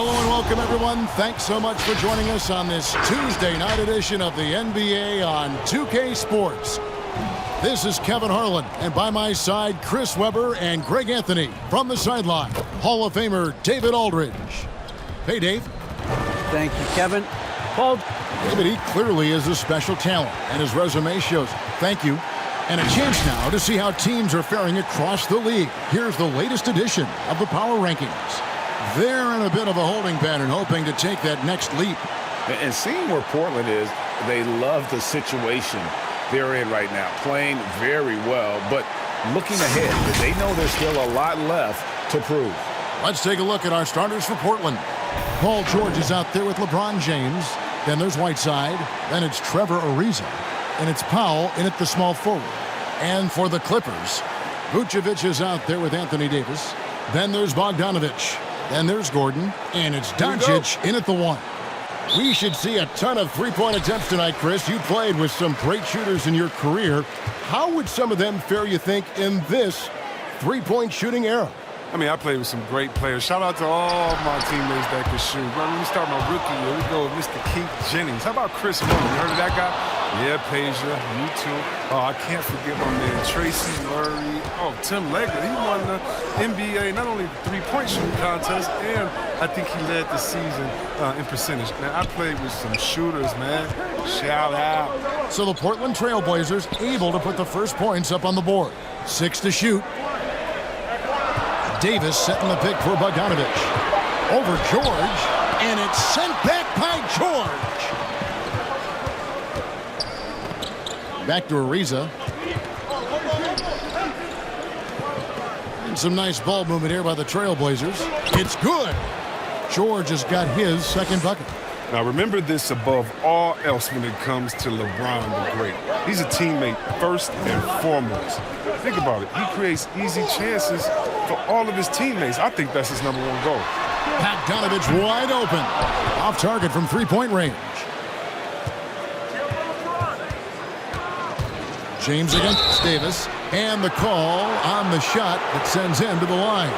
Hello and welcome, everyone. Thanks so much for joining us on this Tuesday night edition of the NBA on 2K Sports. This is Kevin Harlan, and by my side, Chris Webber and Greg Anthony. From the sideline, Hall of Famer David Aldridge. Hey, Dave. Thank you, Kevin. Paul. David, he clearly is a special talent, and his resume shows. Thank you. And a chance now to see how teams are faring across the league. Here's the latest edition of the Power Rankings. They're in a bit of a holding pattern, hoping to take that next leap. And seeing where Portland is, they love the situation they're in right now, playing very well, but looking ahead, they know there's still a lot left to prove. Let's take a look at our starters for Portland. Paul George is out there with LeBron James. Then there's Whiteside. Then it's Trevor Ariza. And it's Powell in at the small forward. And for the Clippers, Vucevic is out there with Anthony Davis. Then there's Bogdanovic. Then there's Gordon. And it's Doncic in at the 1. We should see a ton of three-point attempts tonight, Chris. You played with some great shooters in your career. How would some of them fare, you think, in this three-point shooting era? I mean, I played with some great players. Shout out to all my teammates that can shoot. Well, let me start my rookie year. We go with Mr. Keith Jennings. How about Chris Mullin? You heard of that guy? Yeah, Peja, you too. Oh, I can't forget my man Tracy Murray. Oh, Tim Legler. He won the NBA, not only three-point shooting contest, and I think he led the season in percentage. Man, I played with some shooters, man. Shout out. So the Portland Trail Blazers able to put the first points up on the board. 6 to shoot. Davis setting the pick for Bogdanovic. Over George, and it's sent back by George. Back to Ariza. And some nice ball movement here by the Trailblazers. It's good. George has got his second bucket. Now, remember this above all else when it comes to LeBron the Great. He's a teammate first and foremost. Think about it. He creates easy chances for all of his teammates. I think that's his #1 goal. Bogdanovic wide open. Off target from three-point range. James against Davis. And the call on the shot that sends him to the line.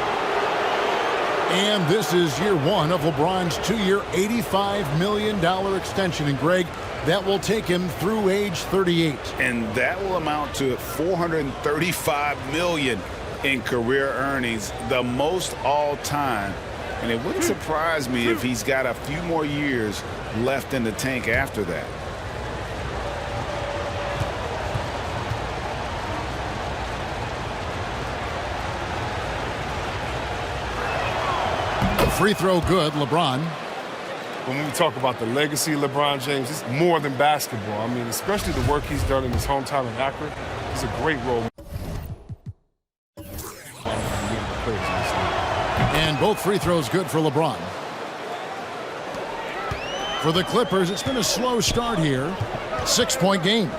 And this is year 1 of LeBron's 2-year, $85 million extension. And, Greg, that will take him through age 38. And that will amount to $435 million in career earnings, the most all time. And it wouldn't surprise me if he's got a few more years left in the tank after that. Free throw good, LeBron. When we talk about the legacy of LeBron James, it's more than basketball. I mean, especially the work he's done in his hometown in Akron. He's a great role model. And both free throws good for LeBron. For the Clippers, it's been a slow start here. 6-point game.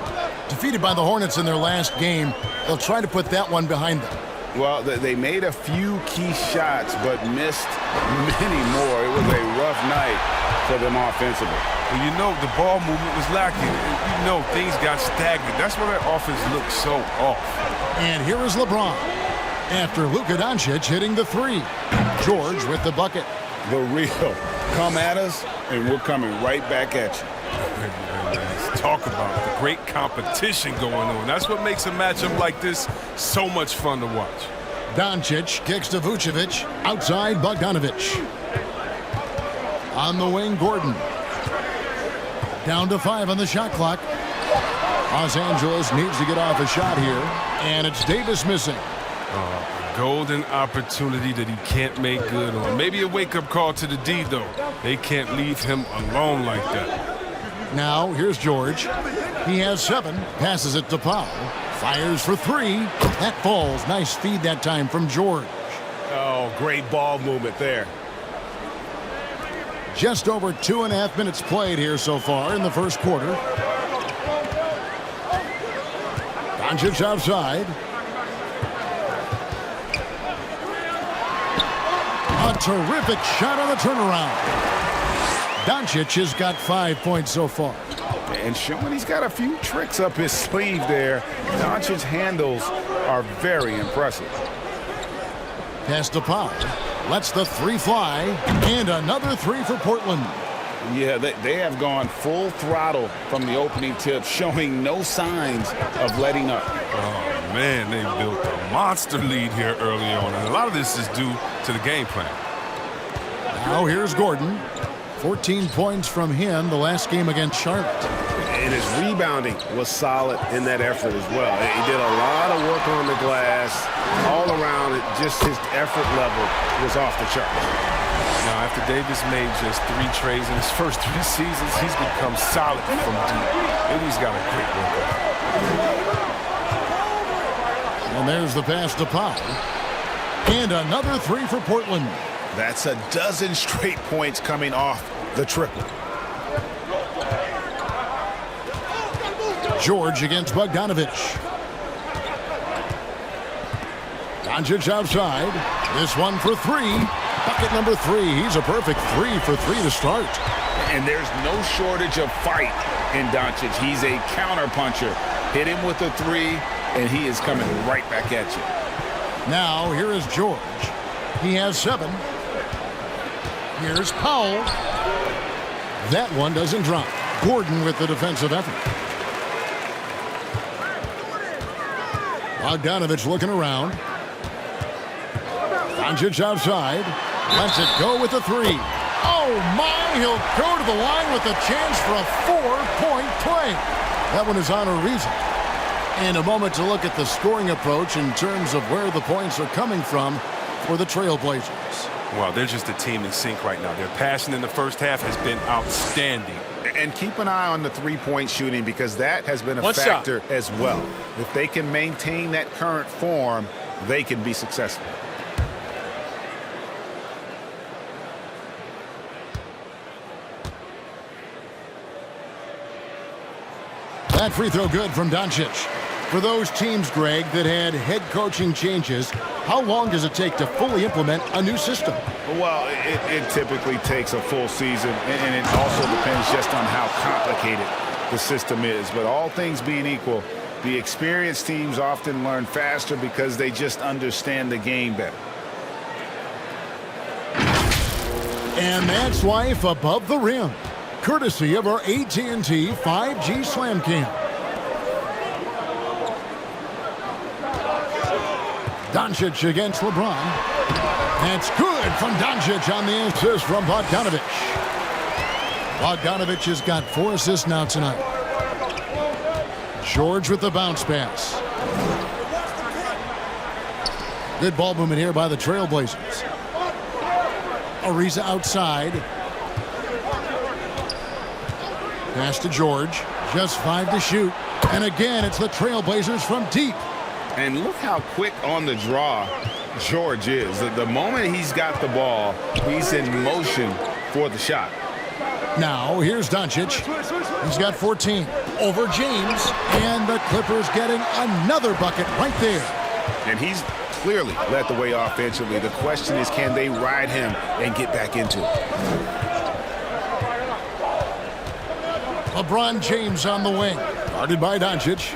Defeated by the Hornets in their last game, they'll try to put that one behind them. Well, they made a few key shots, but missed many more. It was a rough night for them offensively. Well, you know, the ball movement was lacking. You know, things got stagnant. That's why that offense looked so off. And here is LeBron after Luka Doncic hitting the 3. George with the bucket. The real. Come at us, and we're coming right back at you. Let's talk about the great competition going on. That's what makes a matchup like this so much fun to watch. Doncic kicks to Vucevic. Outside, Bogdanovic. On the wing, Gordon. Down to 5 on the shot clock. Los Angeles needs to get off a shot here. And it's Davis missing. A golden opportunity that he can't make good on. Maybe a wake-up call to the D, though. They can't leave him alone like that. Now, here's George. He has 7. Passes it to Powell. Fires for 3. That falls. Nice feed that time from George. Oh, great ball movement there. Just over 2.5 minutes played here so far in the first quarter. Doncic outside. A terrific shot on the turnaround. Doncic has got 5 points so far. And showing he's got a few tricks up his sleeve there. Doncic's handles are very impressive. Pass to Powell. lets the three fly, and another three for Portland. Yeah, they have gone full throttle from the opening tip, showing no signs of letting up. Oh, man, they built a monster lead here early on, and a lot of this is due to the game plan. Now here's Gordon. 14 points from him the last game against Charlotte. And his rebounding was solid in that effort as well. He did a lot of work on the glass. All around it, just his effort level was off the charts. Now, after Davis made just 3 trades in his first 3 seasons, he's become solid from deep. And he's got a great work ethic. And there's the pass to Powell. And another three for Portland. That's a dozen straight points coming off the triple. George against Bogdanovich. Doncic outside. This one for three. Bucket number 3. He's a perfect 3 for 3 to start. And there's no shortage of fight in Doncic. He's a counterpuncher. Hit him with a 3, and he is coming right back at you. Now, here is George. He has 7. Here's Powell. That one doesn't drop. Gordon with the defensive effort. Bogdanovich looking around. Doncic outside. Lets it go with a 3. Oh, my. He'll go to the line with a chance for a 4-point play. That one is on Ariza. And a moment to look at the scoring approach in terms of where the points are coming from for the Trailblazers. Well, they're just a team in sync right now. Their passing in the first half has been outstanding. And keep an eye on the three-point shooting because that has been a factor as well. If they can maintain that current form, they can be successful. That free throw good from Doncic. For those teams, Greg, that had head coaching changes, how long does it take to fully implement a new system? Well, it typically takes a full season, and it also depends just on how complicated the system is. But all things being equal, the experienced teams often learn faster because they just understand the game better. And that's life above the rim, courtesy of our AT&T 5G Slam Cam. Doncic against LeBron. That's good from Doncic on the assist from Bogdanovich. Bogdanovich has got 4 assists now tonight. George with the bounce pass. Good ball movement here by the Trailblazers. Ariza outside. Pass to George. Just 5 to shoot. And again, it's the Trailblazers from deep. And look how quick on the draw George is. The moment he's got the ball, he's in motion for the shot. Now, here's Doncic. He's got 14 over James. And the Clippers getting another bucket right there. And he's clearly led the way offensively. The question is, can they ride him and get back into it? LeBron James on the wing. Guarded by Doncic.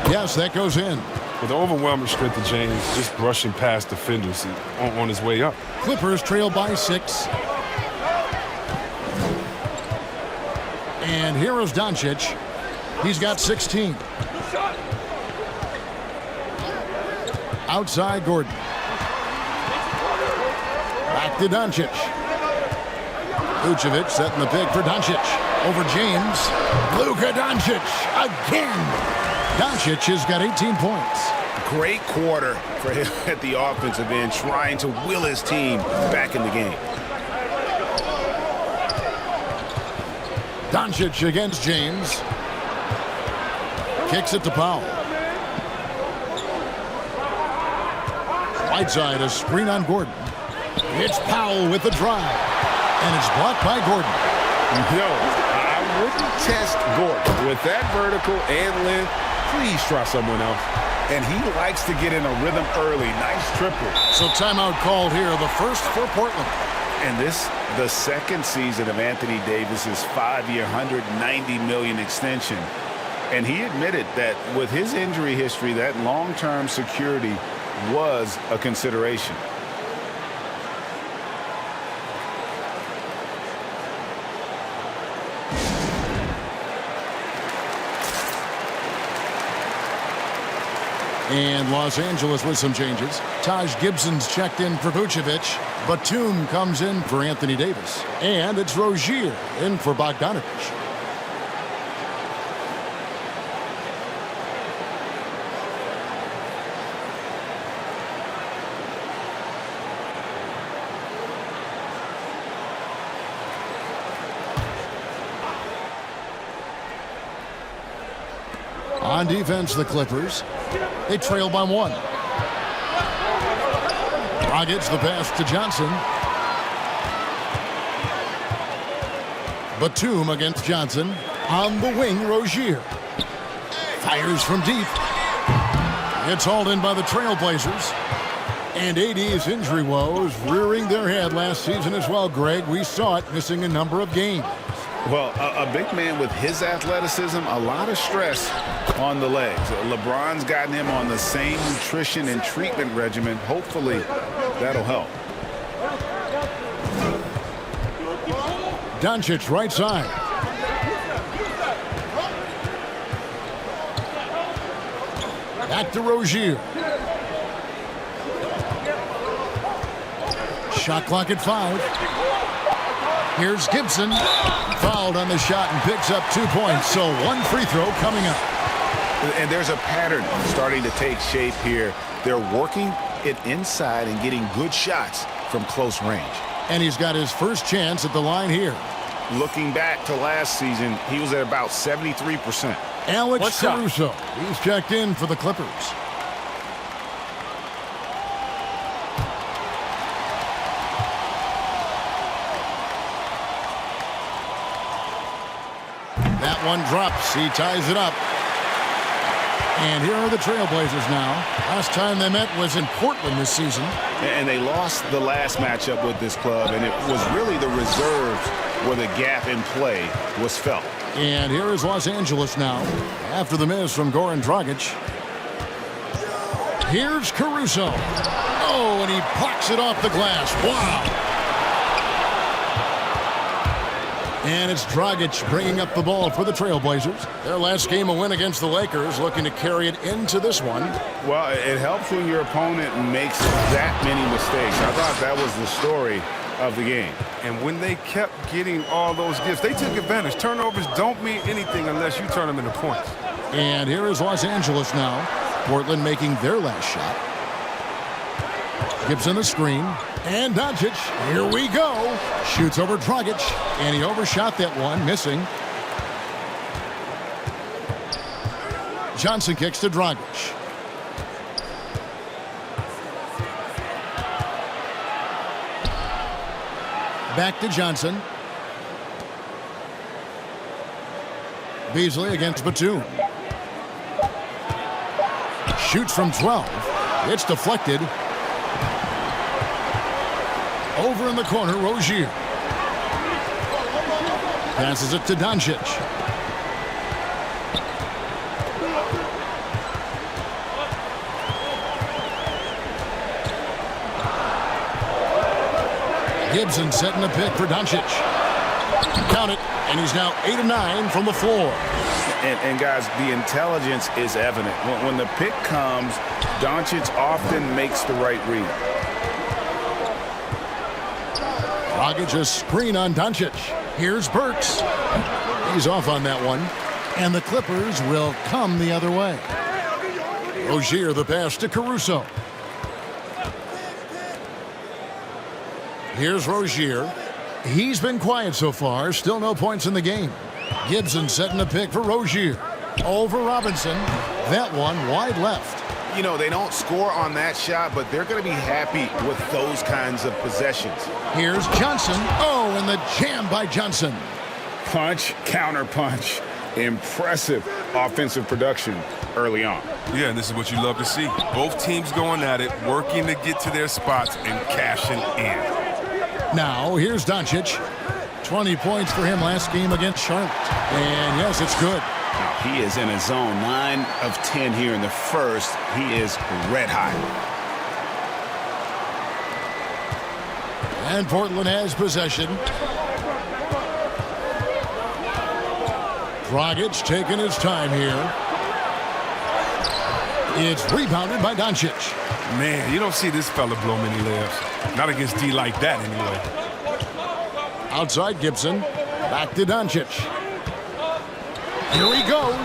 Yes, that goes in. With the overwhelming strength of James, just brushing past defenders on his way up. Clippers trail by 6. And here is Doncic. He's got 16. Outside Gordon. Back to Doncic. Vucevic setting the pick for Doncic. Over James. Luka Doncic again. Doncic has got 18 points. Great quarter for him at the offensive end, trying to will his team back in the game. Doncic against James. Kicks it to Powell. Whiteside, a screen on Gordon. It's Powell with the drive. And it's blocked by Gordon. No, I wouldn't test Gordon. With that vertical and length, please try someone else. And he likes to get in a rhythm early. Nice triple. So timeout called here, the first for Portland. And this, the second season of Anthony Davis's 5-year, $190 million extension. And he admitted that with his injury history, that long-term security was a consideration. And Los Angeles with some changes. Taj Gibson's checked in for Vucevic. Batum comes in for Anthony Davis. And it's Rozier in for Bogdanovich. On defense, the Clippers. They trail by 1. Dragic the pass to Johnson. Batum against Johnson. On the wing, Rozier. Fires from deep. It's hauled in by the Trailblazers. And AD's injury woes rearing their head last season as well, Greg. We saw it missing a number of games. Well, a big man with his athleticism, a lot of stress on the legs. LeBron's gotten him on the same nutrition and treatment regimen. Hopefully, that'll help. Doncic right side. Back to Rozier. Shot clock at 5. Here's Gibson. Fouled on the shot and picks up 2 points. So 1 free throw coming up. And there's a pattern starting to take shape here. They're working it inside and getting good shots from close range. And he's got his first chance at the line here. Looking back to last season, he was at about 73%. Alex Caruso. He's checked in for the Clippers. That one drops. He ties it up. And here are the Trailblazers now. Last time they met was in Portland this season. And they lost the last matchup with this club, and it was really the reserves where the gap in play was felt. And here is Los Angeles now. After the miss from Goran Dragic. Here's Caruso. Oh, and he blocks it off the glass. Wow. And it's Dragic bringing up the ball for the Trailblazers. Their last game a win against the Lakers, looking to carry it into this one. Well, it helps when your opponent makes that many mistakes. I thought that was the story of the game. And when they kept getting all those gifts, they took advantage. Turnovers don't mean anything unless you turn them into points. And here is Los Angeles now. Portland making their last shot. Gibson the screen. And Doncic, here we go. Shoots over Dragic, and he overshot that one, missing. Johnson kicks to Dragic. Back to Johnson. Beasley against Batum. Shoots from 12. It's deflected. Over in the corner, Rozier. Passes it to Doncic. Gibson setting the pick for Doncic. Count it, and he's now 8 of 9 from the floor. And guys, the intelligence is evident. When the pick comes, Doncic often makes the right read. Dragic a screen on Doncic. Here's Burks. He's off on that one. And the Clippers will come the other way. Rozier the pass to Caruso. Here's Rozier. He's been quiet so far. Still no points in the game. Gibson setting the pick for Rozier. Over Robinson. That one wide left. You know, they don't score on that shot, but they're going to be happy with those kinds of possessions. Here's Johnson. Oh, and the jam by Johnson. Punch, counter punch. Impressive offensive production early on. Yeah, and this is what you love to see. Both teams going at it, working to get to their spots and cashing in. Now, here's Doncic. 20 points for him last game against Charlotte. And yes, it's good. He is in a zone. 9 of 10 here in the first. He is red hot. And Portland has possession. Dragic taking his time here. It's rebounded by Doncic. Man, you don't see this fella blow many layups. Not against D like that, anyway. Outside Gibson. Back to Doncic. Here he goes.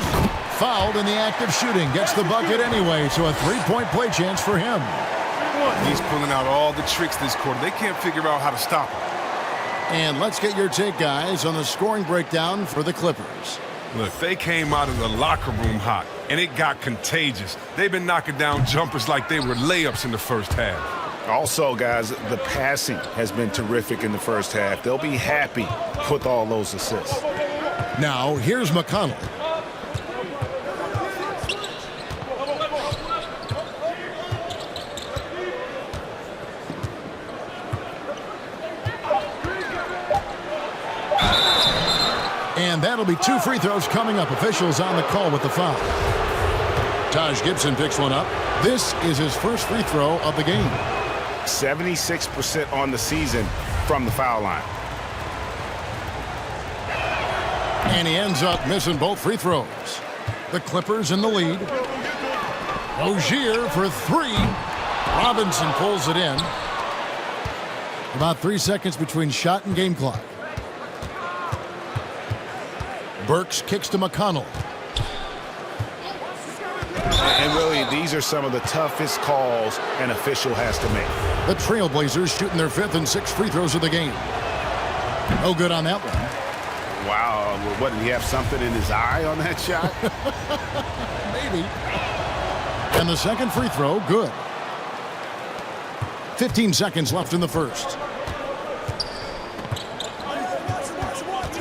Fouled in the act of shooting. Gets the bucket anyway, so a three-point play chance for him. He's pulling out all the tricks this quarter. They can't figure out how to stop him. And let's get your take, guys, on the scoring breakdown for the Clippers. Look, they came out of the locker room hot, and it got contagious. They've been knocking down jumpers like they were layups in the first half. Also, guys, the passing has been terrific in the first half. They'll be happy with all those assists. Now, here's McConnell. And that'll be 2 free throws coming up. Officials on the call with the foul. Taj Gibson picks one up. This is his first free throw of the game. 76% on the season from the foul line. And he ends up missing both free throws. The Clippers in the lead. Rozier for 3. Robinson pulls it in. About 3 seconds between shot and game clock. Burks kicks to McConnell. And really, these are some of the toughest calls an official has to make. The Trailblazers shooting their 5th and 6th free throws of the game. No good on that one. Wow, what, did he have something in his eye on that shot? Maybe. And the second free throw, good. 15 seconds left in the first.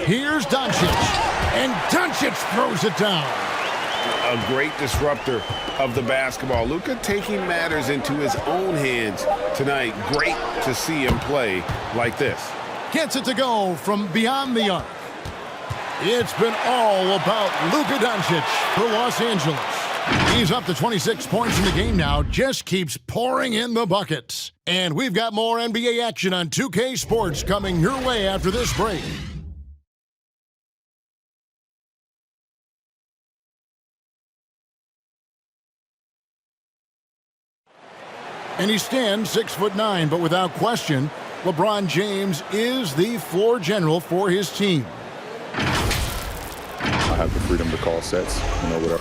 Here's Doncic. And Doncic throws it down. A great disruptor of the basketball. Luka taking matters into his own hands tonight. Great to see him play like this. Gets it to go from beyond the arc. It's been all about Luka Doncic for Los Angeles. He's up to 26 points in the game now. Just keeps pouring in the buckets. And we've got more NBA action on 2K Sports coming your way after this break. And he stands 6'9", but without question, LeBron James is the floor general for his team. I have the freedom to call sets, whatever.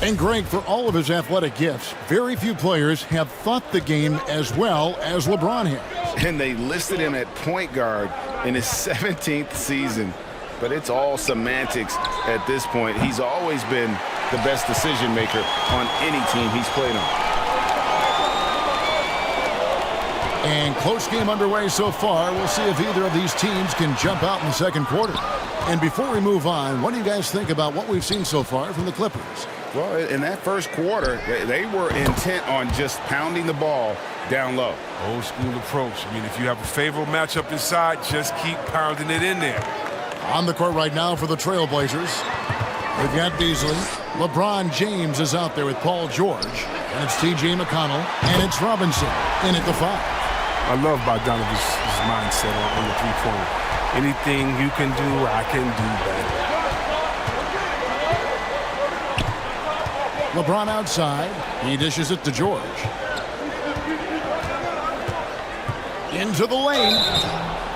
And Greg, for all of his athletic gifts, very few players have thought the game as well as LeBron has. And they listed him at point guard in his 17th season. But it's all semantics at this point. He's always been the best decision maker on any team he's played on. And close game underway so far. We'll see if either of these teams can jump out in the second quarter. And before we move on, what do you guys think about what we've seen so far from the Clippers? Well, in that first quarter, they were intent on just pounding the ball down low. Old school approach. I mean, if you have a favorable matchup inside, just keep pounding it in there. On the court right now for the Trailblazers, we've got Beasley. LeBron James is out there with Paul George. And it's T.J. McConnell. And it's Robinson in at the 5. I love Bogdanovich's mindset on the three-pointer. Anything you can do, I can do better. LeBron outside. He dishes it to George. Into the lane.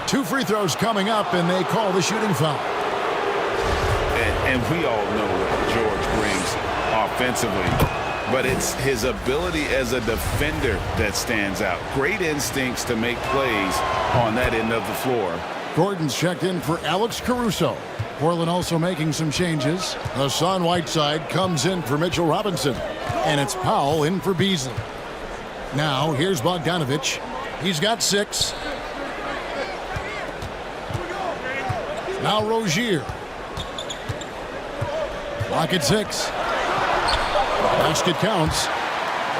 2 free throws coming up, and they call the shooting foul. And we all know what George brings offensively. But it's his ability as a defender that stands out. Great instincts to make plays on that end of the floor. Gordon's checked in for Alex Caruso. Portland also making some changes. Hassan Whiteside comes in for Mitchell Robinson. And it's Powell in for Beasley. Now, here's Bogdanovich. He's got 6. Now Rozier. Lock at 6. Basket counts.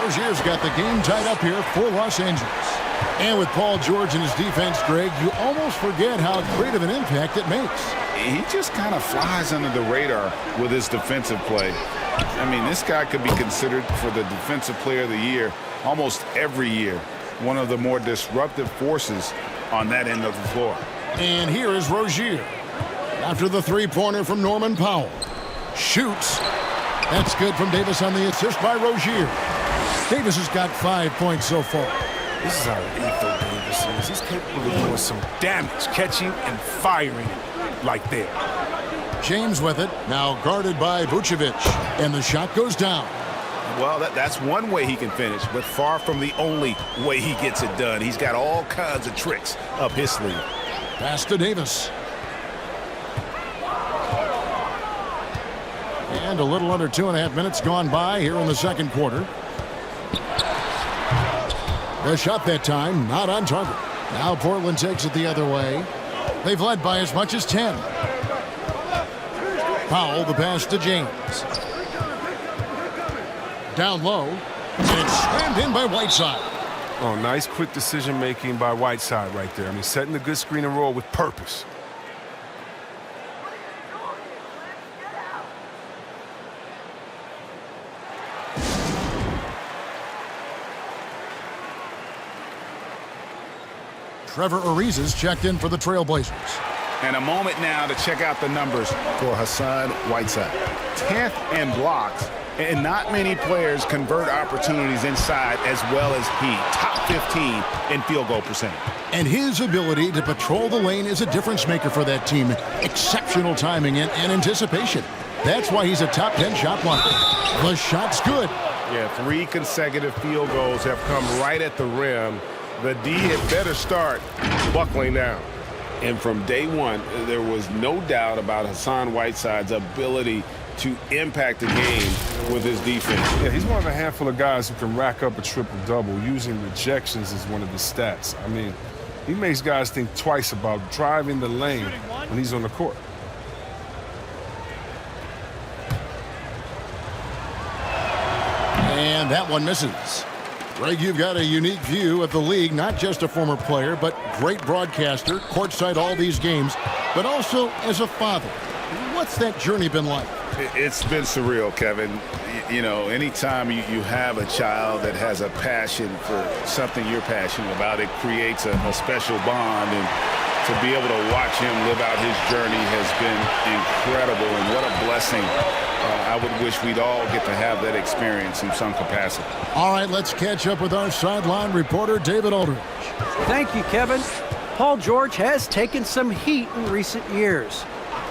Rozier's got the game tied up here for Los Angeles. And with Paul George in his defense, Greg, you almost forget how great of an impact it makes. He just kind of flies under the radar with his defensive play. I mean, this guy could be considered for the Defensive Player of the Year almost every year. One of the more disruptive forces on that end of the floor. And here is Rozier. After the three-pointer from Norman Powell. Shoots. That's good from Davis on the assist by Rozier. Davis has got 5 points so far. This is how lethal Davis is. He's capable of doing some damage, catching and firing it like that. James with it, now guarded by Vucevic, and the shot goes down. Well, that's one way he can finish, but far from the only way he gets it done. He's got all kinds of tricks up his sleeve. Pass to Davis. And a little under 2.5 minutes gone by here in the second quarter. The shot that time, not on target. Now Portland takes it the other way. They've led by as much as 10. Powell, the pass to James. Down low, and it's slammed in by Whiteside. Oh, nice quick decision-making by Whiteside right there. I mean, setting a good screen and roll with purpose. Trevor Ariza's checked in for the Trailblazers. And a moment now to check out the numbers for Hassan Whiteside. 10th in blocks, and not many players convert opportunities inside as well as he. Top 15 in field goal percentage. And his ability to patrol the lane is a difference maker for that team. Exceptional timing and anticipation. That's why he's a top 10 shot blocker. The shot's good. Yeah, 3 consecutive field goals have come right at the rim. The D had better start buckling down. And from day one, there was no doubt about Hassan Whiteside's ability to impact the game with his defense. Yeah, he's one of a handful of guys who can rack up a triple-double. Using rejections as one of his stats. I mean, he makes guys think twice about driving the lane when he's on the court. And that one misses. Greg, you've got a unique view of the league, not just a former player, but great broadcaster, courtside all these games, but also as a father. What's that journey been like? It's been surreal, Kevin. You know, anytime you have a child that has a passion for something you're passionate about, it creates a special bond. And to be able to watch him live out his journey has been incredible, and what a blessing. I would wish we'd all get to have that experience in some capacity. All right, let's catch up with our sideline reporter, David Aldridge. Thank you, Kevin. Paul George has taken some heat in recent years.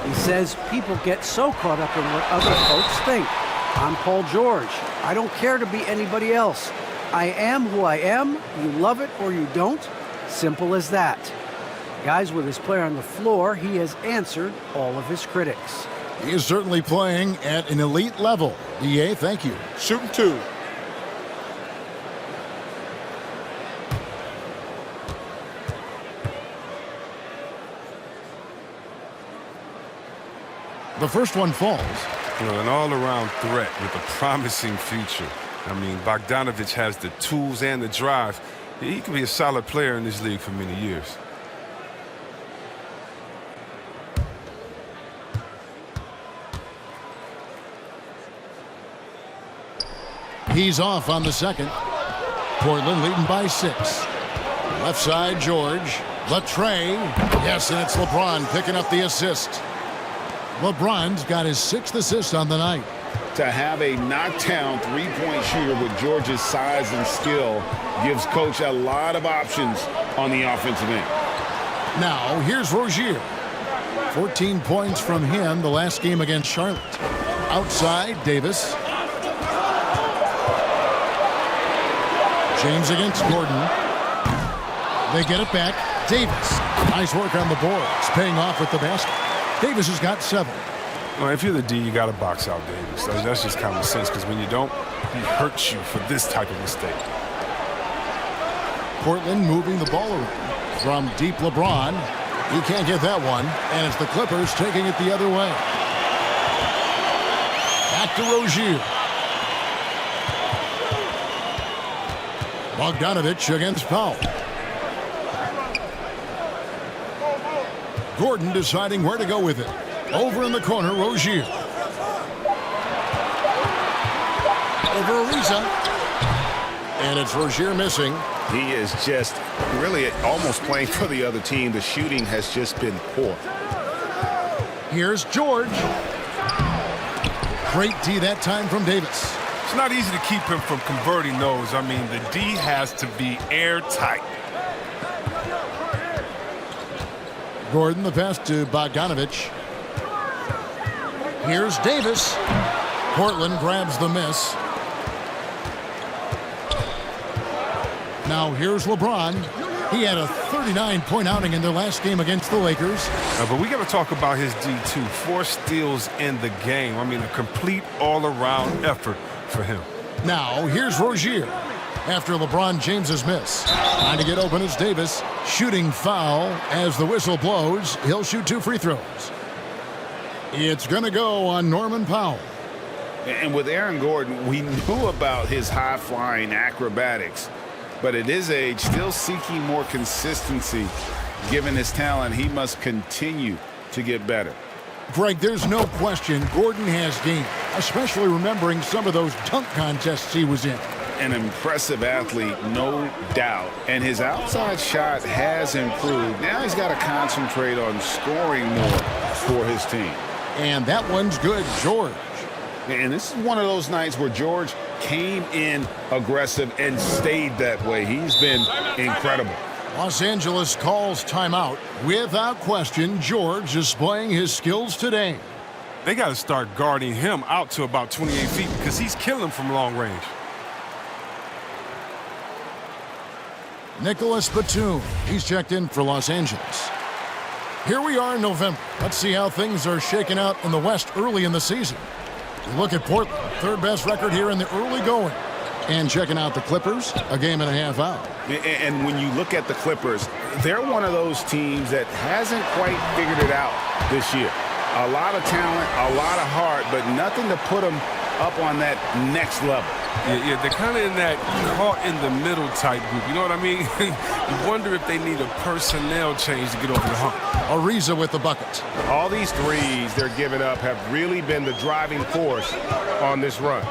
He says people get so caught up in what other folks think. I'm Paul George. I don't care to be anybody else. I am who I am. You love it or you don't. Simple as that. Guys, with his player on the floor, he has answered all of his critics. He is certainly playing at an elite level. DA, thank you. Shooting 2. The first one falls. You know, an all-around threat with a promising future. I mean, Bogdanovich has the tools and the drive. He could be a solid player in this league for many years. He's off on the second. Portland leading by 6. Left side, George. Latrey. Yes, and it's LeBron picking up the assist. LeBron's got his 6th assist on the night. To have a knockdown three-point shooter with George's size and skill gives Coach a lot of options on the offensive end. Now, here's Rozier. 14 points from him the last game against Charlotte. Outside, Davis. James against Gordon. They get it back. Davis. Nice work on the boards. Paying off with the basket. Davis has got 7. Well, if you're the D, you got to box out Davis. That's just common sense, because when you don't, he hurts you for this type of mistake. Portland moving the ball around from deep LeBron. He can't get that one, and it's the Clippers taking it the other way. Back to Rozier. Bogdanovich against Powell. Gordon deciding where to go with it. Over in the corner, Rozier. Over Ariza. And it's Rozier missing. He is just really almost playing for the other team. The shooting has just been poor. Here's George. Great D that time from Davis. It's not easy to keep him from converting those. I mean, the D has to be airtight. Gordon, the pass to Bogdanovich. Here's Davis. Portland grabs the miss. Now here's LeBron. He had a 39-point outing in their last game against the Lakers. But we got to talk about his D2. 4 steals in the game. I mean, a complete all-around effort for him. Now here's Rozier. After LeBron James's miss. Trying to get open is Davis. Shooting foul as the whistle blows. He'll shoot 2 free throws. It's going to go on Norman Powell. And with Aaron Gordon, we knew about his high-flying acrobatics. But at his age, still seeking more consistency. Given his talent, he must continue to get better. Greg, there's no question Gordon has game, especially remembering some of those dunk contests he was in. An impressive athlete, no doubt. And his outside shot has improved. Now he's got to concentrate on scoring more for his team. And that one's good, George. And this is one of those nights where George came in aggressive and stayed that way. He's been incredible. Los Angeles calls timeout. Without question, George displaying his skills today. They got to start guarding him out to about 28 feet because he's killing from long range. Nicholas Batum. He's checked in for Los Angeles. Here we are in November. Let's see how things are shaking out in the West early in the season. Look at Portland, third best record here in the early going. And checking out the Clippers, a game and a half out. And when you look at the Clippers, they're one of those teams that hasn't quite figured it out this year. A lot of talent, a lot of heart, but nothing to put them up on that next level. Yeah, they're kind of in that caught in the middle type group. You know what I mean? You wonder if they need a personnel change to get over the hump. Ariza with the bucket. All these threes they're giving up have really been the driving force on this run.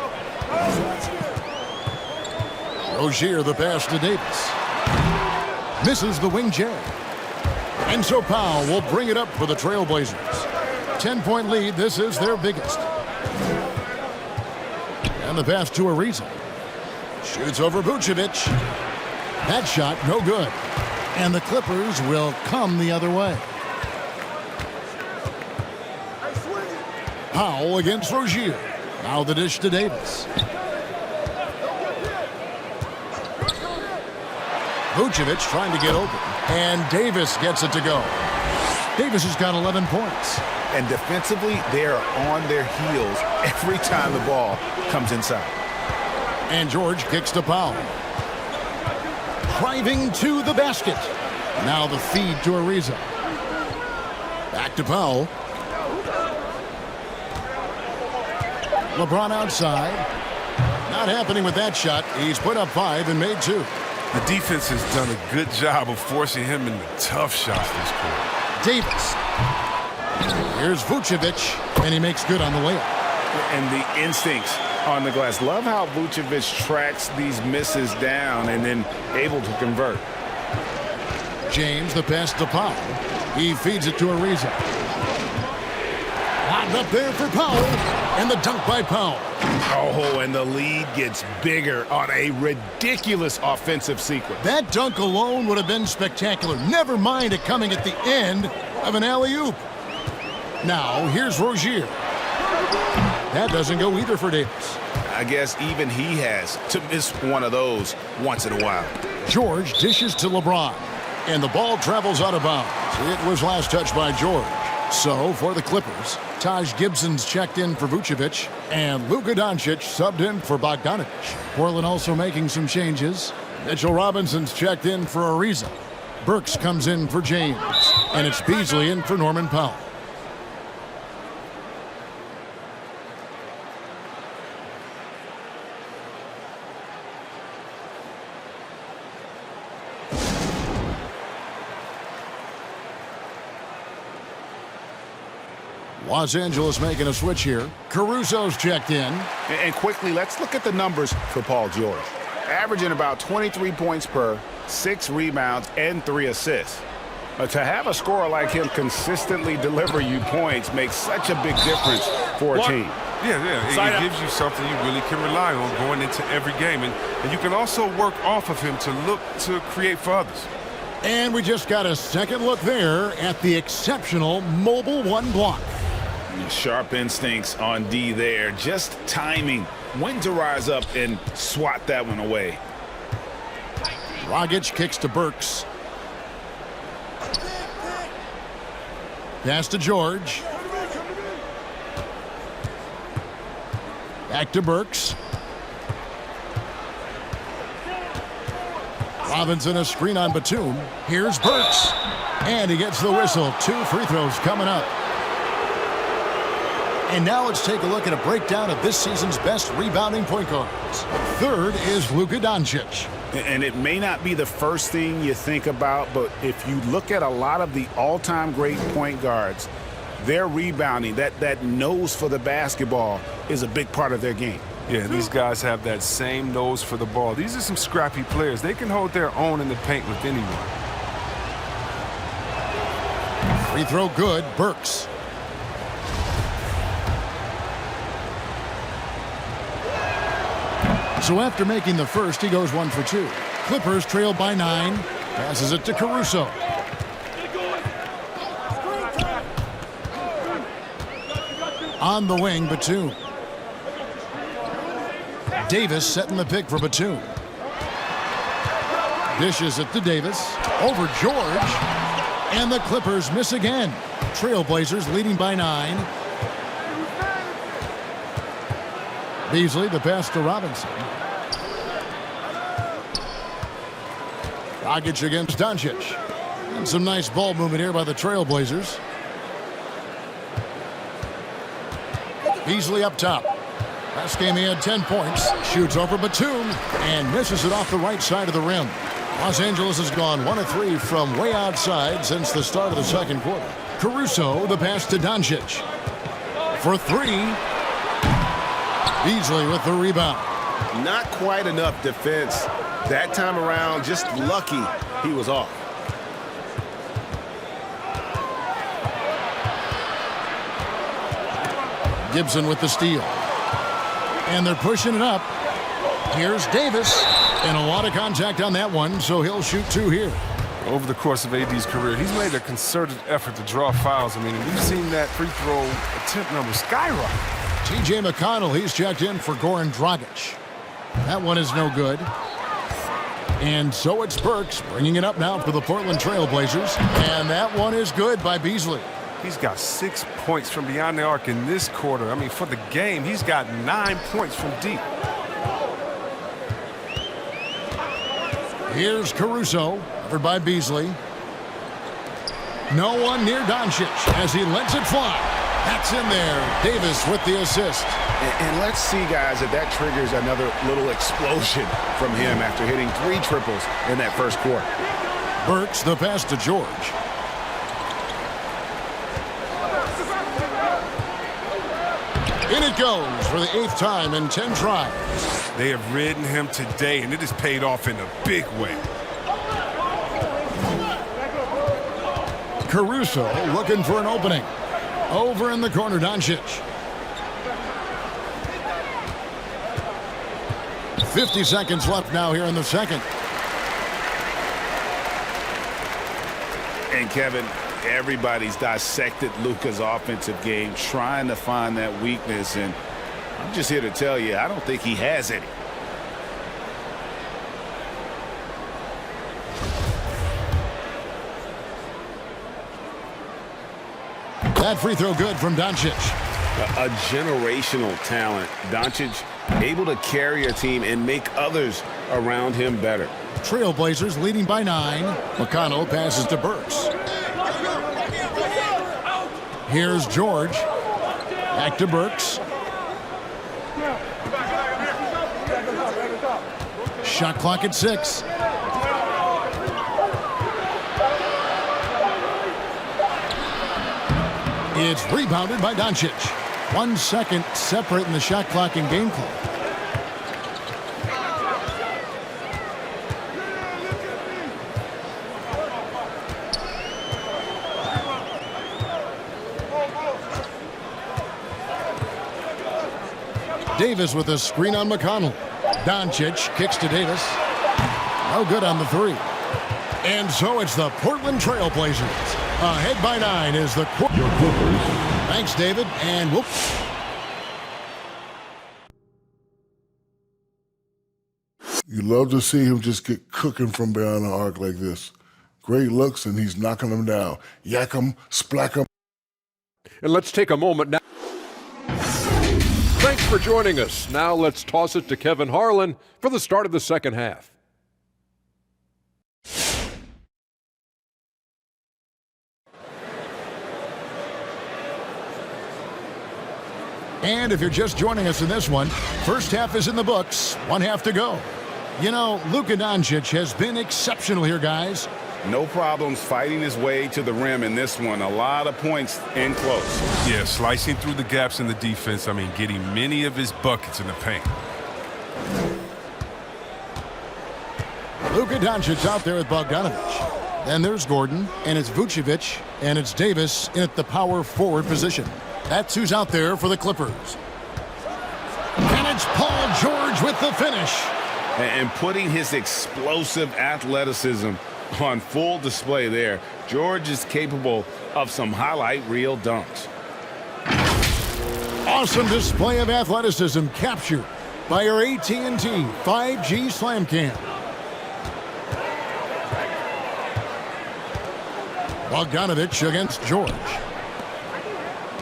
Rozier the pass to Davis. Misses the wing J. And so Powell will bring it up for the Trailblazers. 10-point lead. This is their biggest. And the pass to Ariza. Shoots over Vucevic. That shot no good. And the Clippers will come the other way. Powell against Rozier. Now the dish to Davis. Vucevic trying to get open. And Davis gets it to go. Davis has got 11 points. And defensively, they are on their heels every time the ball comes inside. And George kicks to Powell. Driving to the basket. Now the feed to Ariza. Back to Powell. LeBron outside. Not happening with that shot. He's put up 5 and made 2. The defense has done a good job of forcing him into tough shots this quarter. Davis. Here's Vucevic, and he makes good on the layup. And the instincts on the glass. Love how Vucevic tracks these misses down and then able to convert. James, the pass to Powell. He feeds it to Ariza. Locked up there for Powell, and the dunk by Powell. Oh, and the lead gets bigger on a ridiculous offensive sequence. That dunk alone would have been spectacular. Never mind it coming at the end of an alley-oop. Now, here's Rozier. That doesn't go either for Davis. I guess even he has to miss one of those once in a while. George dishes to LeBron, and the ball travels out of bounds. It was last touched by George. So, for the Clippers, Taj Gibson's checked in for Vucevic, and Luka Doncic subbed in for Bogdanovich. Portland also making some changes. Mitchell Robinson's checked in for Ariza. Burks comes in for James, and it's Beasley in for Norman Powell. Los Angeles making a switch here. Caruso's checked in. And quickly, let's look at the numbers for Paul George. Averaging about 23 points per, 6 rebounds, and 3 assists. But to have a scorer like him consistently deliver you points makes such a big difference for a team. Yeah. It gives you something you really can rely on going into every game. And you can also work off of him to look to create for others. And we just got a second look there at the exceptional mobile one block. Sharp instincts on D there. Just timing when to rise up and swat that one away. Dragic kicks to Burks. Pass to George. Back to Burks. Robinson a screen on Batum. Here's Burks. And he gets the whistle. 2 free throws coming up. And now let's take a look at a breakdown of this season's best rebounding point guards. Third is Luka Doncic. And it may not be the first thing you think about, but if you look at a lot of the all-time great point guards, their rebounding, that nose for the basketball is a big part of their game. Yeah, these guys have that same nose for the ball. These are some scrappy players. They can hold their own in the paint with anyone. Free throw good, Burks. So after making the first, he goes 1 for 2. Clippers trail by 9. Passes it to Caruso. On the wing, Batum. Davis setting the pick for Batum. Dishes it to Davis. Over George. And the Clippers miss again. Trailblazers leading by 9. Beasley, the pass to Robinson. Dragic against Doncic. And some nice ball movement here by the Trailblazers. Beasley up top. Last game he had 10 points. Shoots over Batum and misses it off the right side of the rim. Los Angeles has gone 1 of 3 from way outside since the start of the second quarter. Caruso, the pass to Doncic. For 3. Beasley with the rebound. Not quite enough defense. That time around, just lucky he was off. Gibson with the steal. And they're pushing it up. Here's Davis. And a lot of contact on that one, so he'll shoot 2 here. Over the course of AD's career, he's made a concerted effort to draw fouls. I mean, we've seen that free throw attempt number skyrocket. T.J. McConnell, he's checked in for Goran Dragic. That one is no good. And so it's Burks bringing it up now for the Portland Trailblazers. And that one is good by Beasley. He's got 6 points from beyond the arc in this quarter. I mean, for the game, he's got 9 points from deep. Here's Caruso, covered by Beasley. No one near Doncic as he lets it fly. That's in there. Davis with the assist. And let's see, guys, if that triggers another little explosion from him after hitting 3 triples in that first quarter. Burks, the pass to George. In it goes for the 8th time in 10 tries. They have ridden him today, and it has paid off in a big way. Caruso looking for an opening. Over in the corner, Doncic. 50 seconds left now here in the second. And Kevin, everybody's dissected Luka's offensive game, trying to find that weakness, and I'm just here to tell you, I don't think he has any. That free throw good from Doncic. A generational talent. Doncic able to carry a team and make others around him better. Trailblazers leading by 9. McConnell passes to Burks. Here's George. Back to Burks. Shot clock at 6. It's rebounded by Doncic. 1 second separating the shot clock and game clock. Davis with a screen on McConnell. Doncic kicks to Davis. No good on the three. And so it's the Portland Trail Blazers. Ahead by 9 is the your Clippers. Thanks, David. And whoop. You love to see him just get cooking from behind the arc like this. Great looks, and he's knocking them down. Yak him, splack him. And let's take a moment now. Thanks for joining us. Now let's toss it to Kevin Harlan for the start of the second half. And if you're just joining us in this one, first half is in the books. 1 half to go. You know, Luka Doncic has been exceptional here, guys. No problems fighting his way to the rim in this one. A lot of points in close. Yeah, slicing through the gaps in the defense. I mean, getting many of his buckets in the paint. Luka Doncic out there with Bogdanovic. Then there's Gordon, and it's Vucevic, and it's Davis in at the power forward position. That's who's out there for the Clippers. And it's Paul George with the finish. And putting his explosive athleticism on full display there. George is capable of some highlight reel dunks. Awesome display of athleticism captured by our AT&T 5G Slam Cam. Bogdanovic against George.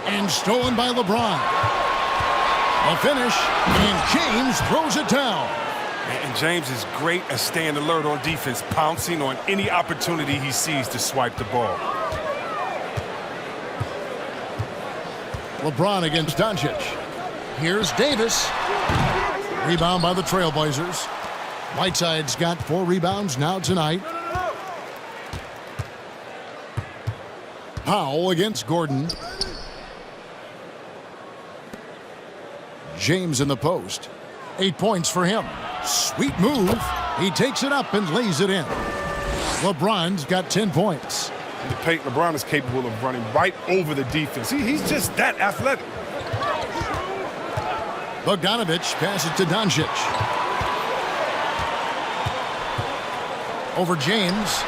And stolen by LeBron. A finish, and James throws it down. And James is great at staying alert on defense, pouncing on any opportunity he sees to swipe the ball. LeBron against Doncic. Here's Davis. Rebound by the Trailblazers. Whiteside's got 4 rebounds now tonight. Powell against Gordon. James in the post. 8 points for him. Sweet move. He takes it up and lays it in. LeBron's got 10 points. In the paint, LeBron is capable of running right over the defense. He's just that athletic. Bogdanovic passes to Doncic. Over James.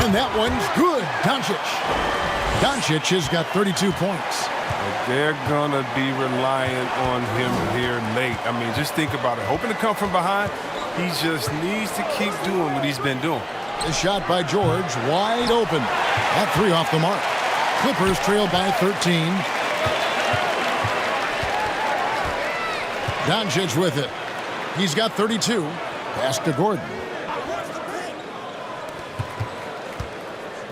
And that one's good. Doncic has got 32 points. They're going to be relying on him here late. I mean, just think about it. Hoping to come from behind, he just needs to keep doing what he's been doing. The shot by George, wide open. That 3 off the mark. Clippers trail by 13. Doncic with it. He's got 32. Pass to Gordon.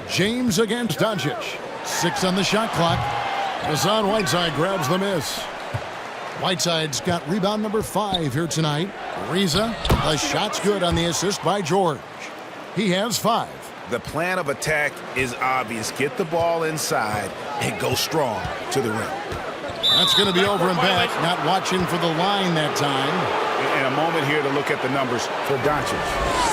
James against Doncic. 6 on the shot clock. Hassan Whiteside grabs the miss. Whiteside's got rebound number 5 here tonight. Ariza, the shot's good on the assist by George. He has 5. The plan of attack is obvious. Get the ball inside and go strong to the rim. That's going to be over and back. Not watching for the line that time. In a moment here to look at the numbers for Doncic.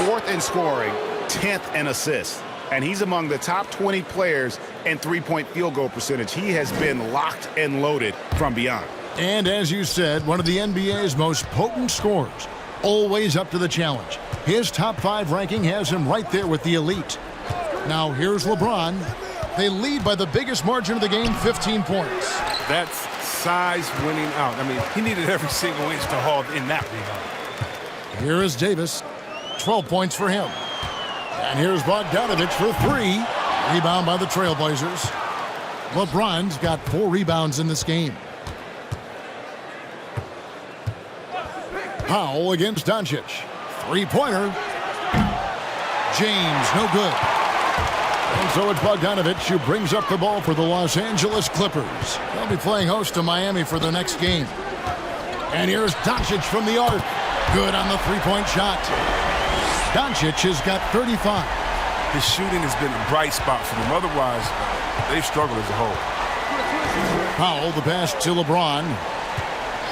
4th in scoring, 10th in assists. And he's among the top 20 players in three-point field goal percentage. He has been locked and loaded from beyond. And as you said, one of the NBA's most potent scorers. Always up to the challenge. His top 5 ranking has him right there with the elite. Now here's LeBron. They lead by the biggest margin of the game, 15 points. That's size winning out. I mean, he needed every single inch to haul in that rebound. Here is Davis. 12 points for him. And here's Bogdanovic for 3. Rebound by the Trailblazers. LeBron's got 4 rebounds in this game. Powell against Doncic. 3-pointer. James, no good. And so it's Bogdanovic who brings up the ball for the Los Angeles Clippers. They'll be playing host to Miami for their next game. And here's Doncic from the arc. Good on the 3-point shot. Doncic has got 35. His shooting has been a bright spot for them. Otherwise, they've struggled as a whole. Powell, the pass to LeBron.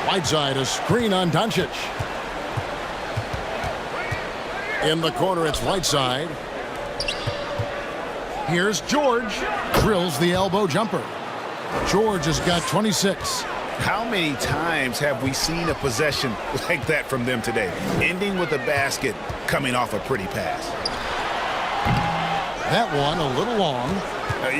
Whiteside, a screen on Doncic. In the corner, it's Whiteside. Here's George. Drills the elbow jumper. George has got 26. How many times have we seen a possession like that from them today, ending with a basket coming off a pretty pass? That one a little long.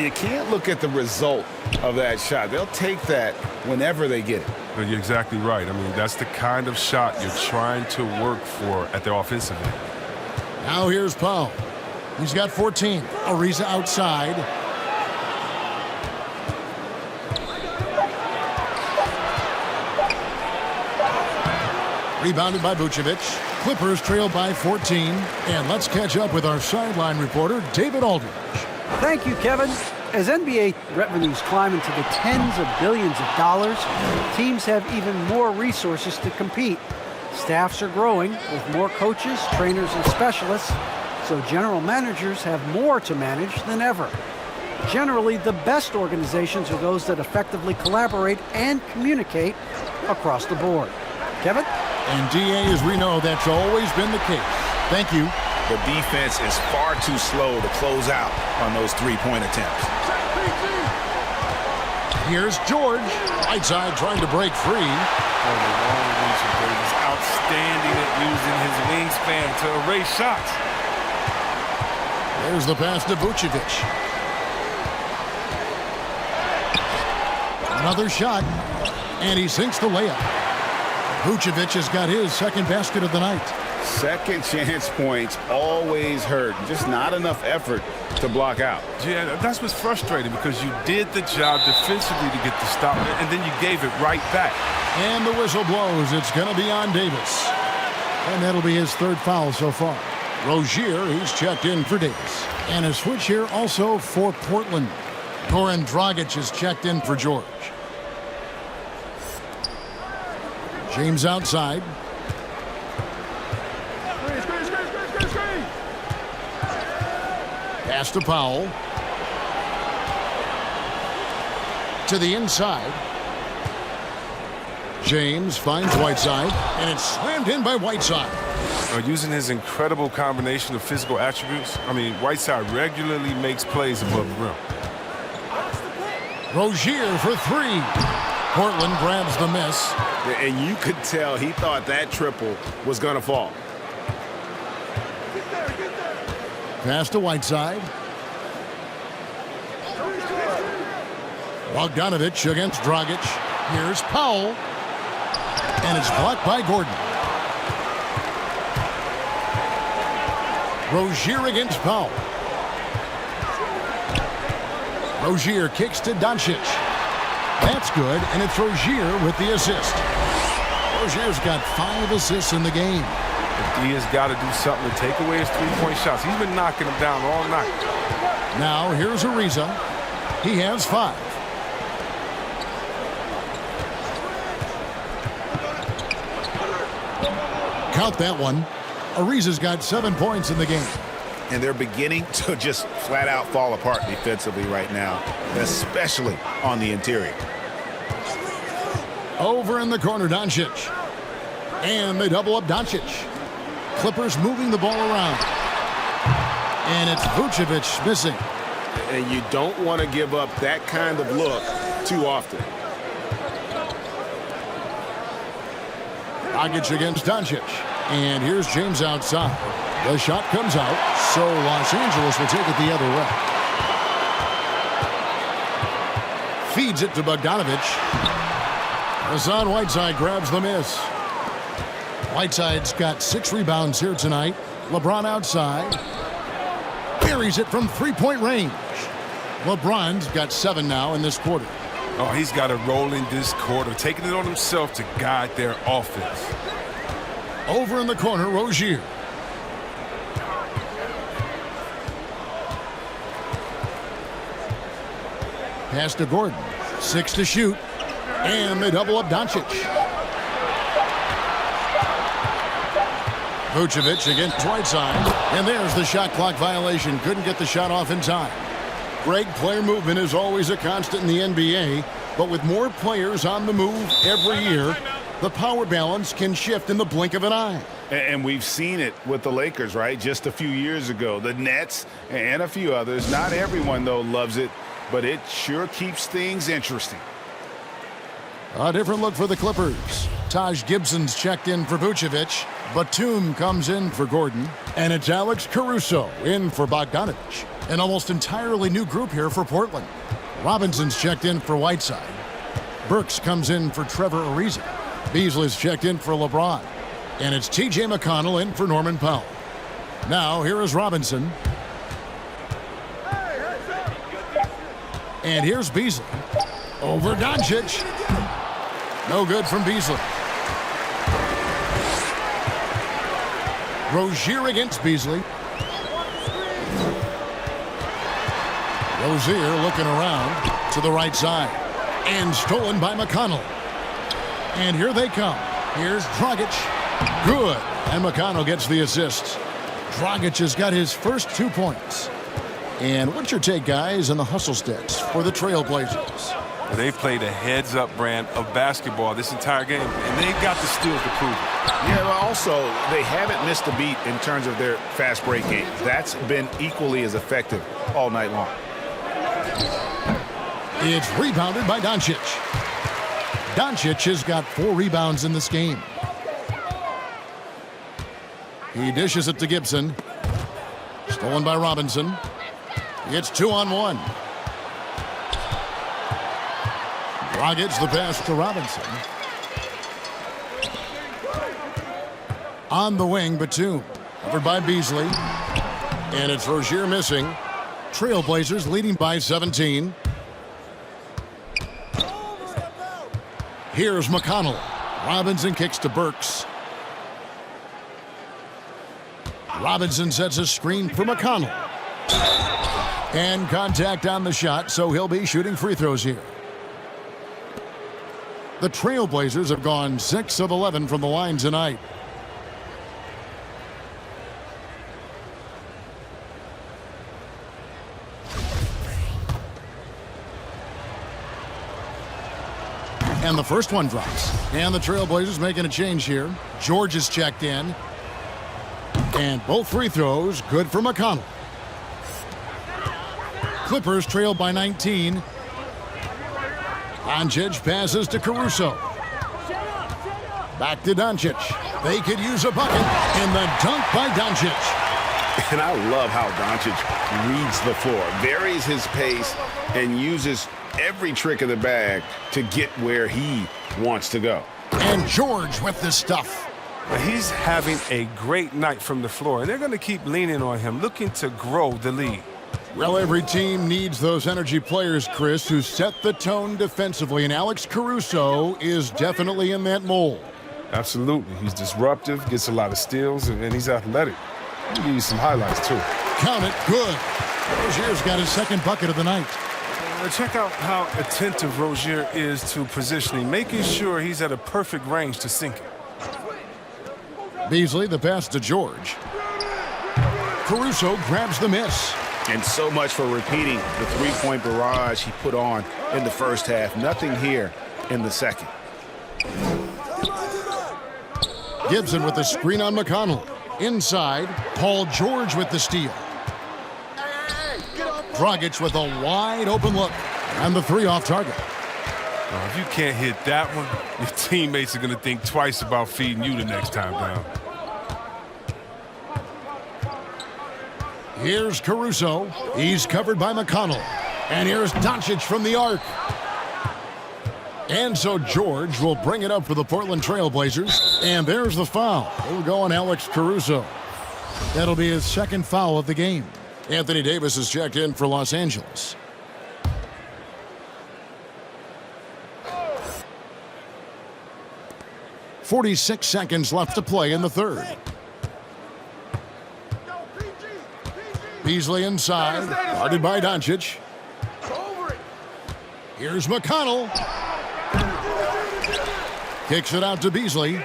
You can't look at the result of that shot. They'll take that whenever they get it. You're exactly right. I mean, that's the kind of shot you're trying to work for at the offensive end. Now here's Powell. He's got 14. Ariza outside. Rebounded by Vucevic. Clippers trail by 14. And let's catch up with our sideline reporter, David Aldridge. Thank you, Kevin. As NBA revenues climb into the tens of billions of dollars, teams have even more resources to compete. Staffs are growing with more coaches, trainers, and specialists, so general managers have more to manage than ever. Generally, the best organizations are those that effectively collaborate and communicate across the board. Kevin? And DA, as we know, that's always been the case. Thank you. The defense is far too slow to close out on those three-point attempts. Here's George. Right side trying to break free. Oh, the long reach of Davis. Outstanding at using his wingspan to erase shots. There's the pass to Vucevic. Another shot, and he sinks the layup. Vucevic has got his second basket of the night. Second chance points always hurt. Just not enough effort to block out. Yeah, that's what's frustrating because you did the job defensively to get the stop, and then you gave it right back. And the whistle blows. It's going to be on Davis. And that'll be his third foul so far. Rozier, he's checked in for Davis. And a switch here also for Portland. Goran Dragic is checked in for George. James outside. Pass to Powell. To the inside. James finds Whiteside, and it's slammed in by Whiteside. Using his incredible combination of physical attributes, I mean, Whiteside regularly makes plays above the rim. Rozier for three. Portland grabs the miss. And you could tell he thought that triple was going to fall. Pass to Whiteside. Bogdanovic against Dragic. Here's Powell. And it's blocked by Gordon. Rozier against Powell. Rozier kicks to Doncic. That's good, and it's Rozier with the assist. Rozier's got 5 assists in the game. But D has got to do something to take away his three-point shots. He's been knocking them down all night. Now here's Ariza. He has 5. Count that one. Ariza's got 7 points in the game. And they're beginning to just flat out fall apart defensively right now, especially on the interior. Over in the corner, Doncic. And they double up Doncic. Clippers moving the ball around. And it's Vucevic missing. And you don't want to give up that kind of look too often. Dragic against Doncic. And here's James outside. The shot comes out, so Los Angeles will take it the other way. Feeds it to Bogdanovic. Hassan Whiteside grabs the miss. Whiteside's got 6 rebounds here tonight. LeBron outside. Buries it from three-point range. LeBron's got 7 now in this quarter. Oh, he's got to roll in this quarter, taking it on himself to guide their offense. Over in the corner, Rozier. Pass to Gordon. 6 to shoot. And they double up Doncic. Vucevic against Whiteside. And there's the shot clock violation. Couldn't get the shot off in time. Greg, player movement is always a constant in the NBA. But with more players on the move every year, the power balance can shift in the blink of an eye. And we've seen it with the Lakers, right? Just a few years ago. The Nets and a few others. Not everyone, though, loves it. But it sure keeps things interesting. A different look for the Clippers. Taj Gibson's checked in for Vucevic. Batum comes in for Gordon. And it's Alex Caruso in for Bogdanovich. An almost entirely new group here for Portland. Robinson's checked in for Whiteside. Burks comes in for Trevor Ariza. Beasley's checked in for LeBron. And it's T.J. McConnell in for Norman Powell. Now, here is Robinson. And here's Beasley. Over Doncic. No good from Beasley. Rozier against Beasley. Rozier looking around to the right side. And stolen by McConnell. And here they come. Here's Dragic. Good. And McConnell gets the assist. Dragic has got his first 2 points. And what's your take, guys, on the hustle stats for the Trailblazers? They've played a heads-up brand of basketball this entire game, and they've got the steals to prove it. Yeah, but also, they haven't missed a beat in terms of their fast break game. That's been equally as effective all night long. It's rebounded by Doncic. Doncic has got 4 rebounds in this game. He dishes it to Gibson. Stolen by Robinson. It's 2-on-1. Dragic the pass to Robinson. On the wing, Batum. Covered by Beasley. And it's Rozier missing. Trailblazers leading by 17. Here's McConnell. Robinson kicks to Burks. Robinson sets a screen for McConnell. And contact on the shot, so he'll be shooting free throws here. The Trailblazers have gone 6 of 11 from the line tonight. And the first one drops. And the Trailblazers making a change here. George is checked in. And both free throws good for McConnell. Clippers trail by 19. Doncic passes to Caruso. Back to Doncic. They could use a bucket. And the dunk by Doncic. And I love how Doncic reads the floor, varies his pace, and uses every trick of the bag to get where he wants to go. And George with this stuff. He's having a great night from the floor, and they're going to keep leaning on him, looking to grow the lead. Well, every team needs those energy players, Chris, who set the tone defensively, and Alex Caruso is definitely in that mold. Absolutely. He's disruptive, gets a lot of steals, and he's athletic. I'll give you some highlights, too. Count it. Good. Rozier's got his second bucket of the night. Check out how attentive Rozier is to positioning, making sure he's at a perfect range to sink it. Beasley, the pass to George. Caruso grabs the miss. And so much for repeating the three-point barrage he put on in the first half. Nothing here in the second. Gibson with the screen on McConnell. Inside, Paul George with the steal. Dragic with a wide open look. And the three off target. Well, if you can't hit that one, your teammates are going to think twice about feeding you the next time down. Here's Caruso. He's covered by McConnell. And here's Doncic from the arc. And so George will bring it up for the Portland Trailblazers. And there's the foul. It'll go on Alex Caruso. That'll be his second foul of the game. Anthony Davis is checked in for Los Angeles. .46 seconds left to play in the third. Beasley inside, guarded by Doncic. Here's McConnell. Kicks it out to Beasley.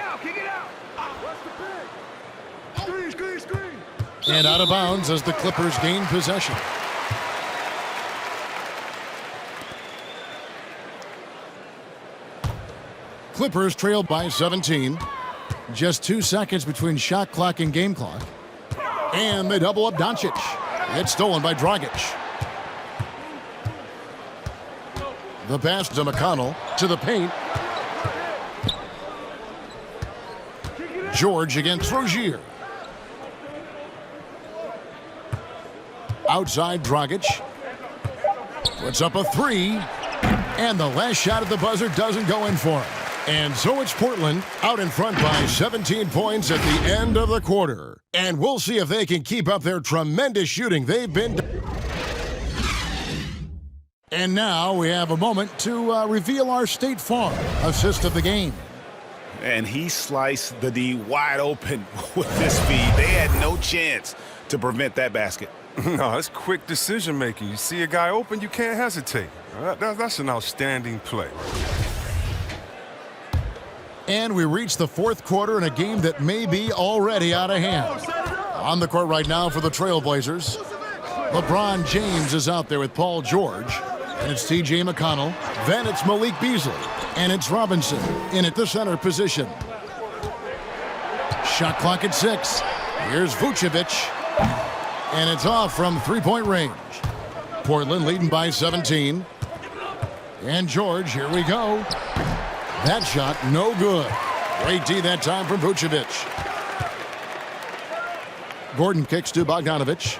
And out of bounds as the Clippers gain possession. Clippers trailed by 17. Just 2 seconds between shot clock and game clock. And they double up Doncic. It's stolen by Dragic. The pass to McConnell to the paint. George against Rozier. Outside Dragic. Puts up a three. And the last shot at the buzzer doesn't go in for him. And so it's Portland out in front by 17 points at the end of the quarter. And we'll see if they can keep up their tremendous shooting they've been. And now we have a moment to reveal our State Farm assist of the game. And he sliced the D wide open with this feed. They had no chance to prevent that basket. No, that's quick decision-making. You see a guy open, you can't hesitate. That's an outstanding play. And we reach the fourth quarter in a game that may be already out of hand. On the court right now for the Trailblazers, LeBron James is out there with Paul George. And it's T.J. McConnell. Then it's Malik Beasley. And it's Robinson in at the center position. Shot clock at 6. Here's Vucevic. And it's off from three-point range. Portland leading by 17. And George, here we go. That shot, no good. Great D that time from Vucevic. Gordon kicks to Bogdanovic.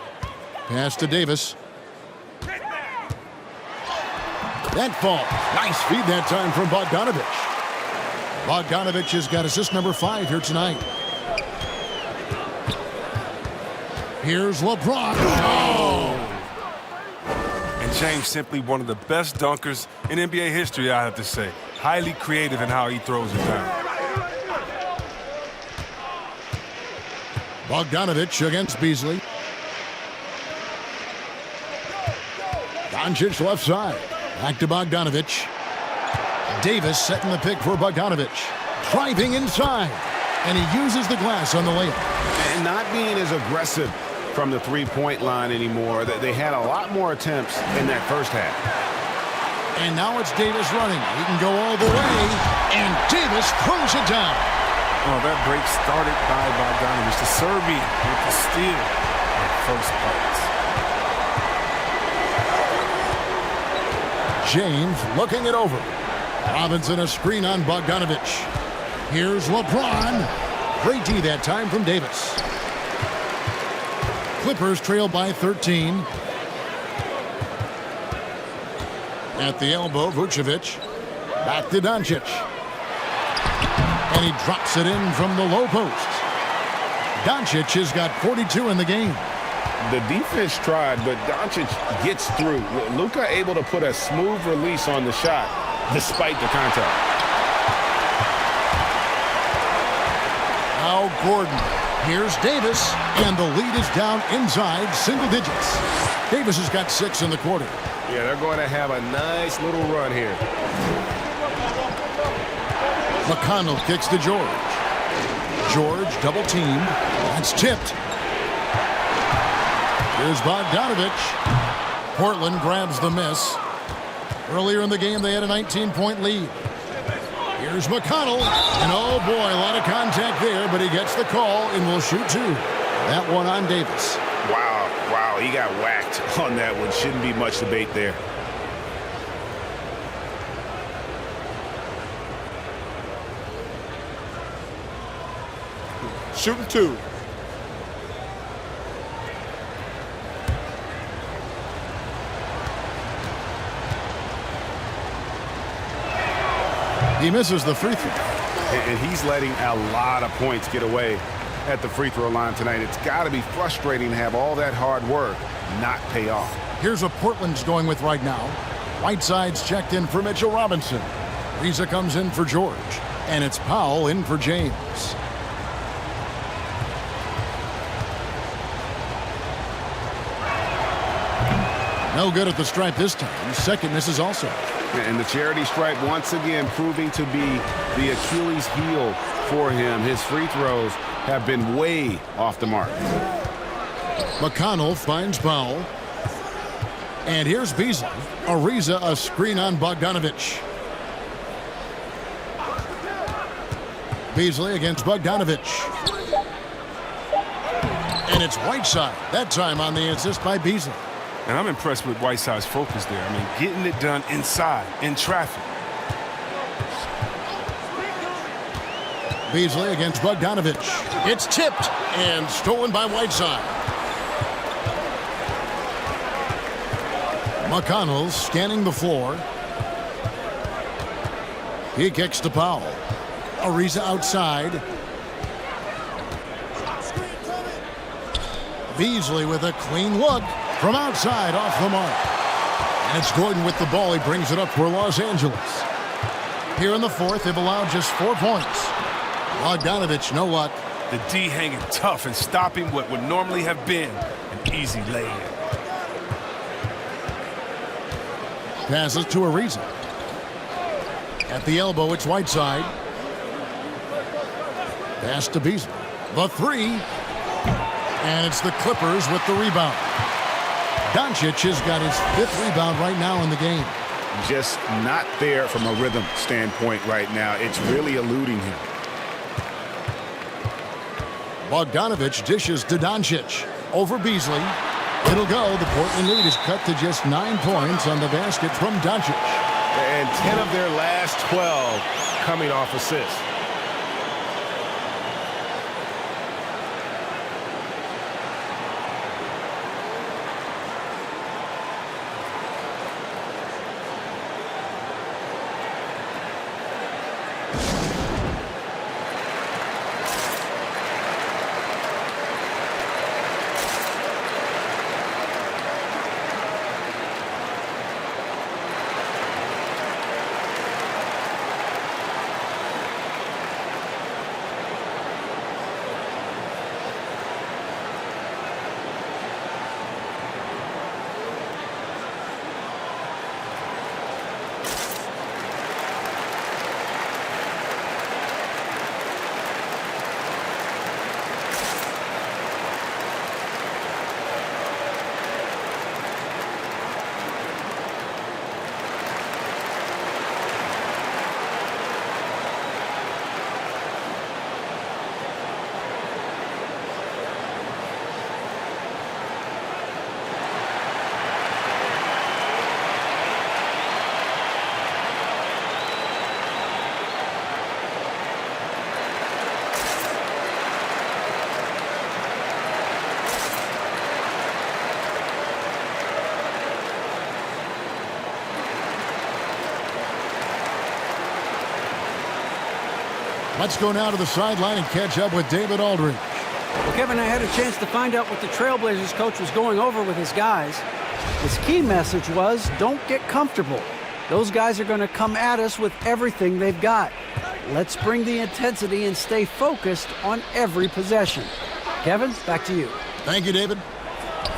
Pass to Davis. That fall. Nice feed that time from Bogdanovic. Bogdanovic has got assist number 5 here tonight. Here's LeBron. Oh! And James simply one of the best dunkers in NBA history, I have to say. Highly creative in how he throws it down. Bogdanovic against Beasley. Doncic left side. Back to Bogdanovic. Davis setting the pick for Bogdanovic. Driving inside. And he uses the glass on the layup. And not being as aggressive from the three-point line anymore. They had a lot more attempts in that first half. And now it's Davis running. He can go all the way. And Davis throws it down. Oh, that break started by Bogdanovic. The Serbian with the steal on first pass. James looking it over. Robinson a screen on Bogdanovic. Here's LeBron. Great D that time from Davis. Clippers trail by 13. At the elbow, Vucevic. Back to Doncic. And he drops it in from the low post. Doncic has got 42 in the game. The defense tried, but Doncic gets through. Luka able to put a smooth release on the shot despite the contact. Now Gordon. Here's Davis, and the lead is down inside single digits. Davis has got 6 in the quarter. Yeah, they're going to have a nice little run here. McConnell kicks to George. George double teamed. That's tipped. Here's Bogdanovic. Portland grabs the miss. Earlier in the game, they had a 19-point lead. Here's McConnell. And oh boy, a lot of contact there, but he gets the call and will shoot 2. That one on Davis. Wow, he got whacked on that one. Shouldn't be much debate there. Shooting 2. He misses the free throw. And he's letting a lot of points get away at the free throw line tonight. It's got to be frustrating to have all that hard work not pay off. Here's what Portland's going with right now. Whiteside's checked in for Mitchell Robinson. Reza comes in for George. And it's Powell in for James. No good at the stripe this time. Second misses also. And the charity stripe once again proving to be the Achilles heel for him. His free throws have been way off the mark. McConnell finds Powell. And here's Beasley. Ariza a screen on Bogdanovic. Beasley against Bogdanovic. And it's Whiteside. That time on the assist by Beasley. And I'm impressed with Whiteside's focus there. I mean, getting it done inside, in traffic. Beasley against Bogdanovich. It's tipped and stolen by Whiteside. McConnell scanning the floor. He kicks to Powell. Ariza outside. Beasley with a clean look from outside off the mark. And it's Gordon with the ball. He brings it up for Los Angeles. Here in the fourth, they've allowed just 4 points. Bogdanovich, no luck. The D hanging tough and stopping what would normally have been an easy lay-in. Passes to Ariza. At the elbow, it's Whiteside. Pass to Beasley. The three. And it's the Clippers with the rebound. Doncic has got his 5th rebound right now in the game. Just not there from a rhythm standpoint right now. It's really eluding him. Bogdanovich dishes to Doncic. Over Beasley. It'll go. The Portland lead is cut to just 9 points on the basket from Doncic. And 10 of their last 12 coming off assists. Let's go now to the sideline and catch up with David Aldridge. Well, Kevin, I had a chance to find out what the Trailblazers coach was going over with his guys. His key message was, don't get comfortable. Those guys are going to come at us with everything they've got. Let's bring the intensity and stay focused on every possession. Kevin, back to you. Thank you, David.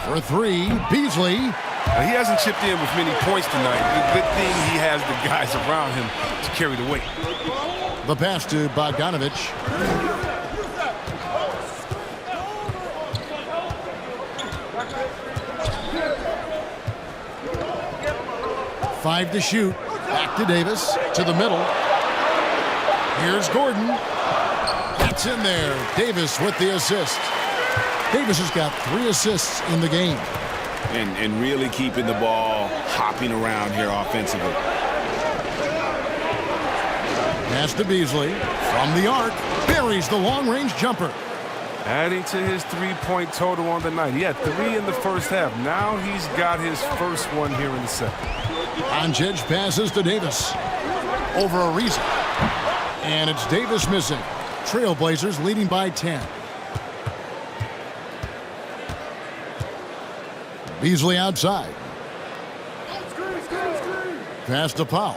For three, Beasley. Now, he hasn't chipped in with many points tonight. The good thing he has the guys around him to carry the weight. The pass to Bogdanovich. Five to shoot. Back to Davis. To the middle. Here's Gordon. That's in there. Davis with the assist. Davis has got 3 assists in the game. And really keeping the ball hopping around here offensively. Pass to Beasley. From the arc. Buries the long-range jumper. Adding to his 3-point total on the night. He had 3 in the first half. Now he's got his first one here in the second. Doncic passes to Davis. Over Ariza. And it's Davis missing. Trailblazers leading by 10. Beasley outside. Pass to Powell.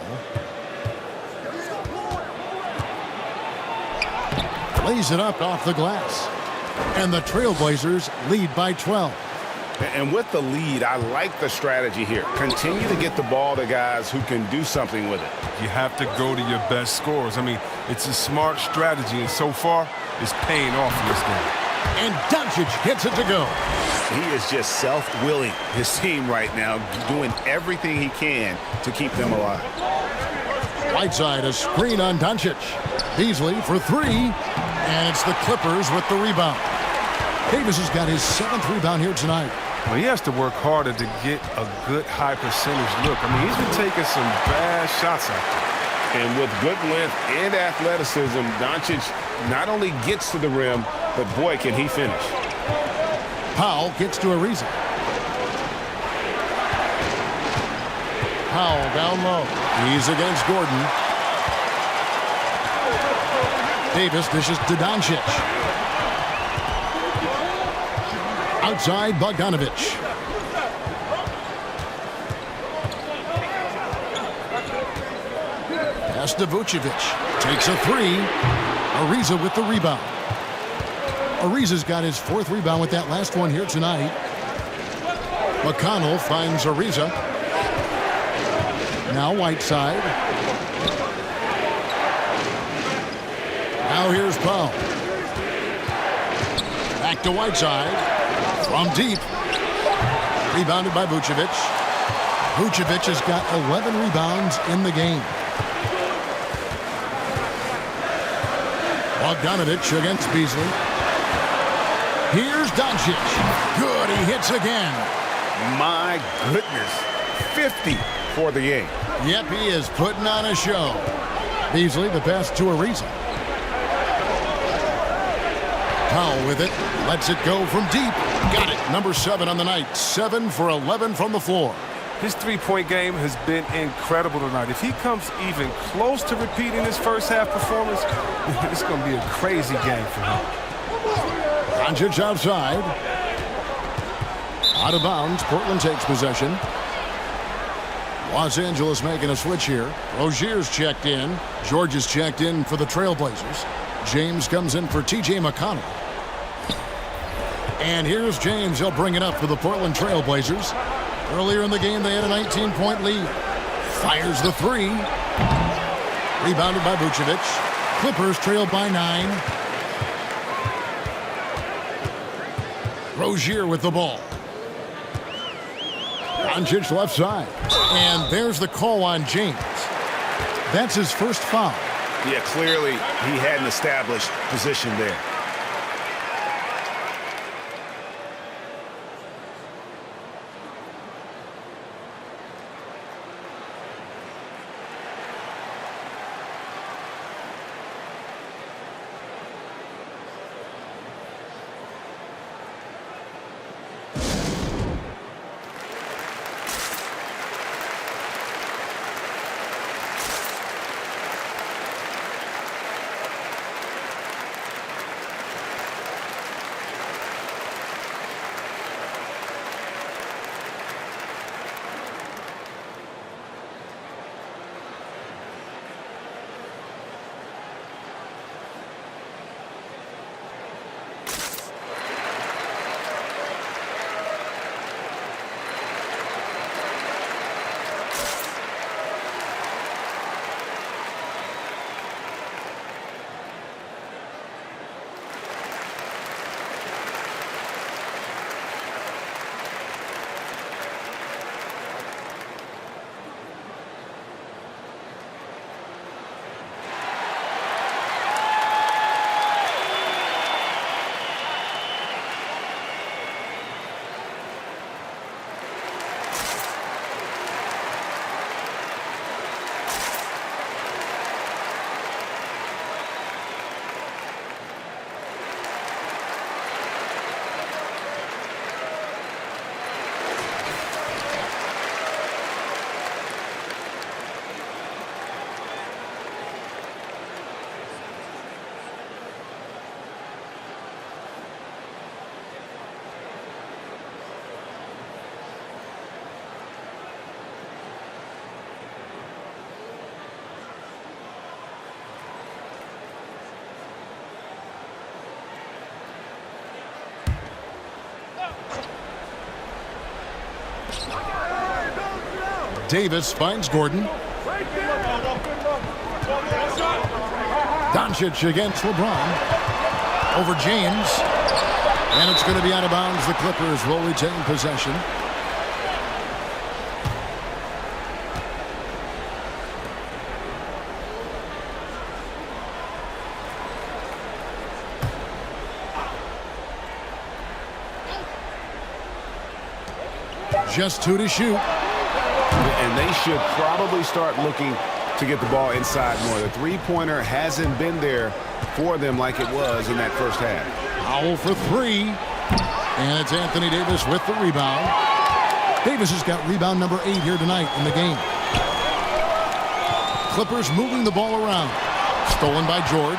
Lays it up off the glass. And the Trailblazers lead by 12. And with the lead, I like the strategy here. Continue to get the ball to guys who can do something with it. You have to go to your best scorers. I mean, it's a smart strategy, and so far, it's paying off in this game. And Doncic gets it to go. He is just self-willing his team right now, doing everything he can to keep them alive. Whiteside, a screen on Doncic. Beasley for 3. And it's the Clippers with the rebound. Davis has got his 7th rebound here tonight. Well, he has to work harder to get a good high percentage look. I mean, he's been taking some bad shots out there. And with good length and athleticism, Doncic not only gets to the rim, but boy, can he finish. Powell gets to Ariza. Powell down low. He's against Gordon. Davis dishes to Doncic. Outside, Bogdanovich. Pass to Vucevic. Takes a three. Ariza with the rebound. Ariza's got his 4th rebound with that last one here tonight. McConnell finds Ariza. Now Whiteside. Now here's Powell. Back to Whiteside. From deep. Rebounded by Vucevic. Vucevic has got 11 rebounds in the game. Bogdanovich against Beasley. Here's Doncic. Good, he hits again. My goodness. 50 for the game. Yep, he is putting on a show. Beasley, the pass to Ariza. Powell with it. Lets it go from deep. Got it. Number 7 on the night. 7 for 11 from the floor. His three-point game has been incredible tonight. If he comes even close to repeating his first half performance, it's going to be a crazy game for him. Doncic outside. Out of bounds. Portland takes possession. Los Angeles making a switch here. Rozier's checked in. George is checked in for the Trailblazers. James comes in for T.J. McConnell. And here's James. He'll bring it up for the Portland Trailblazers. Earlier in the game, they had a 19-point lead. Fires the three. Rebounded by Vucevic. Clippers trailed by 9. Rozier with the ball. Doncic left side. And there's the call on James. That's his first foul. Yeah, clearly he hadn't established position there. Davis finds Gordon. Doncic against LeBron. Over James. And it's going to be out of bounds. The Clippers will retain possession. Just 2 to shoot. And they should probably start looking to get the ball inside more. The three-pointer hasn't been there for them like it was in that first half. Powell for three. And it's Anthony Davis with the rebound. Davis has got rebound number 8 here tonight in the game. Clippers moving the ball around. Stolen by George.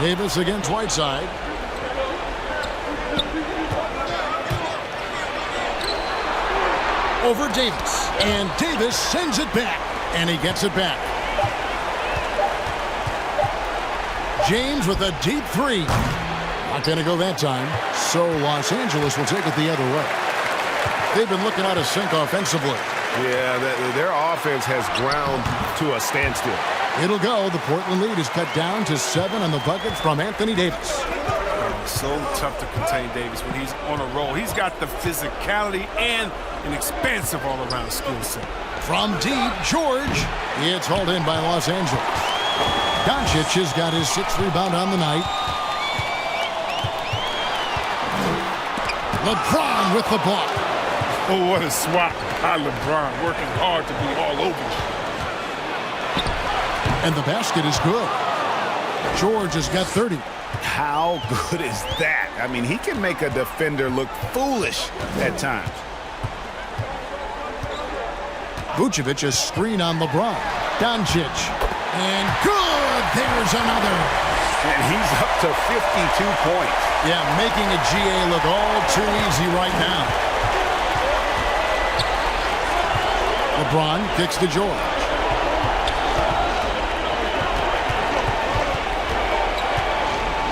Davis against Whiteside. Over Davis. And Davis sends it back. And he gets it back. James with a deep three. Not going to go that time. So Los Angeles will take it the other way. They've been looking out of sync offensively. Yeah, their offense has ground to a standstill. It'll go. The Portland lead is cut down to 7 on the bucket from Anthony Davis. So tough to contain Davis when he's on a roll. He's got the physicality and an expansive all-around skill set. From deep, George. It's hauled in by Los Angeles. Doncic has got his 6th rebound on the night. LeBron with the block. Oh, what a swat by LeBron, working hard to be all over you. And the basket is good. George has got 30. How good is that? I mean, he can make a defender look foolish at times. Vucevic a screen on LeBron. Doncic. And good! There's another. And he's up to 52 points. Yeah, making a GA look all too easy right now. LeBron kicks to George.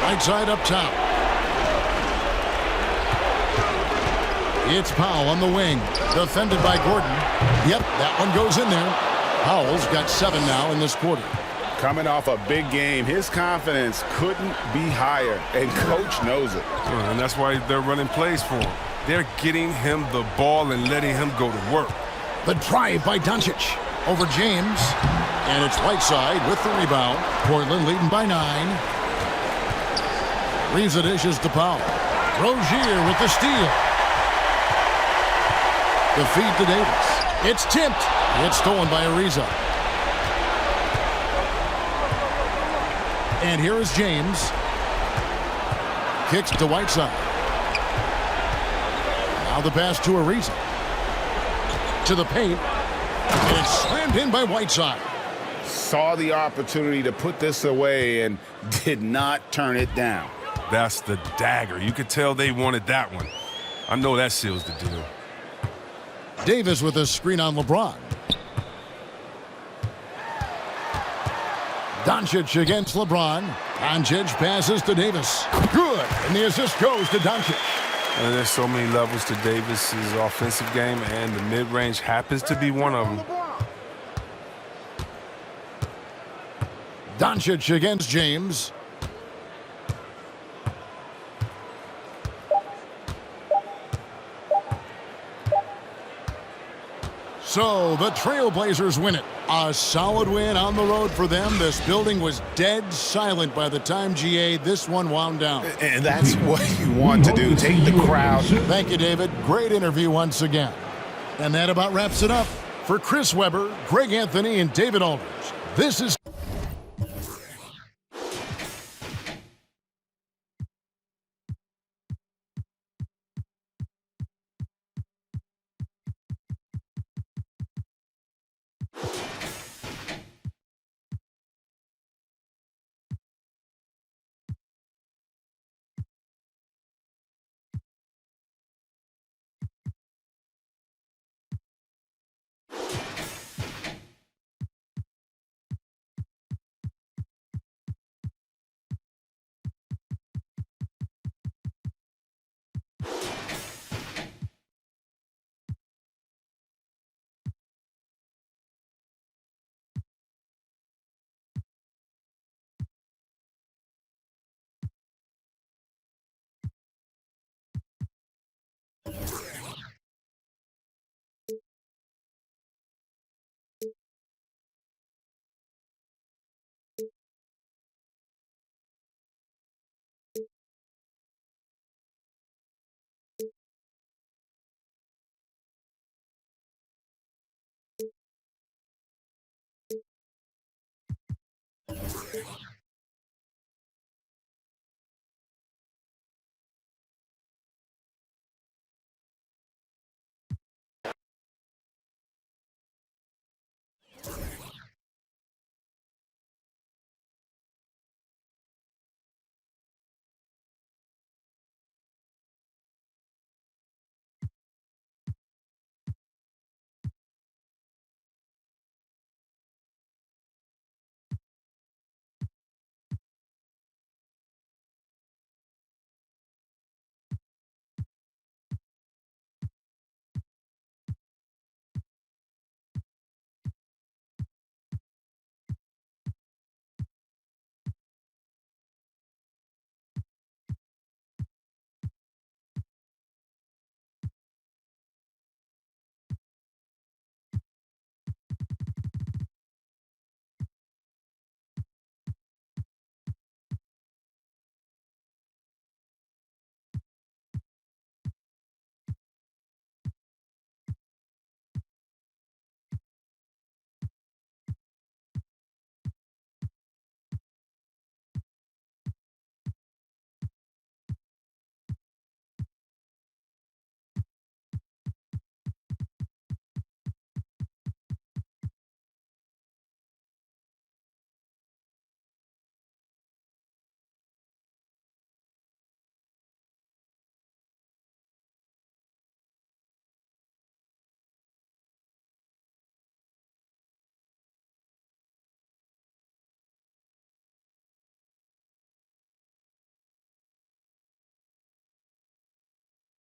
Right side up top. It's Powell on the wing. Defended by Gordon. Yep, that one goes in there. Powell's got 7 now in this quarter. Coming off a big game, his confidence couldn't be higher, and Coach knows it. And that's why they're running plays for him. They're getting him the ball and letting him go to work. The drive by Doncic over James. And it's Whiteside with the rebound. Portland leading by 9. Ariza dishes to Powell. Rozier with the steal. The feed to Davis. It's tipped. It's stolen by Ariza. And here is James. Kicks to Whiteside. Now the pass to Ariza. To the paint. And it's slammed in by Whiteside. Saw the opportunity to put this away and did not turn it down. That's the dagger. You could tell they wanted that one. I know that seals the deal. Davis with a screen on LeBron. Doncic against LeBron. Doncic passes to Davis. Good. And the assist goes to Doncic. And there's so many levels to Davis's offensive game, and the mid-range happens to be one of them. Doncic against James. So the Trailblazers win it. A solid win on the road for them. This building was dead silent by the time this one wound down. And that's what you want to do. Take the crowd. Thank you, David. Great interview once again. And that about wraps it up. For Chris Webber, Greg Anthony, and David Aldridge, this is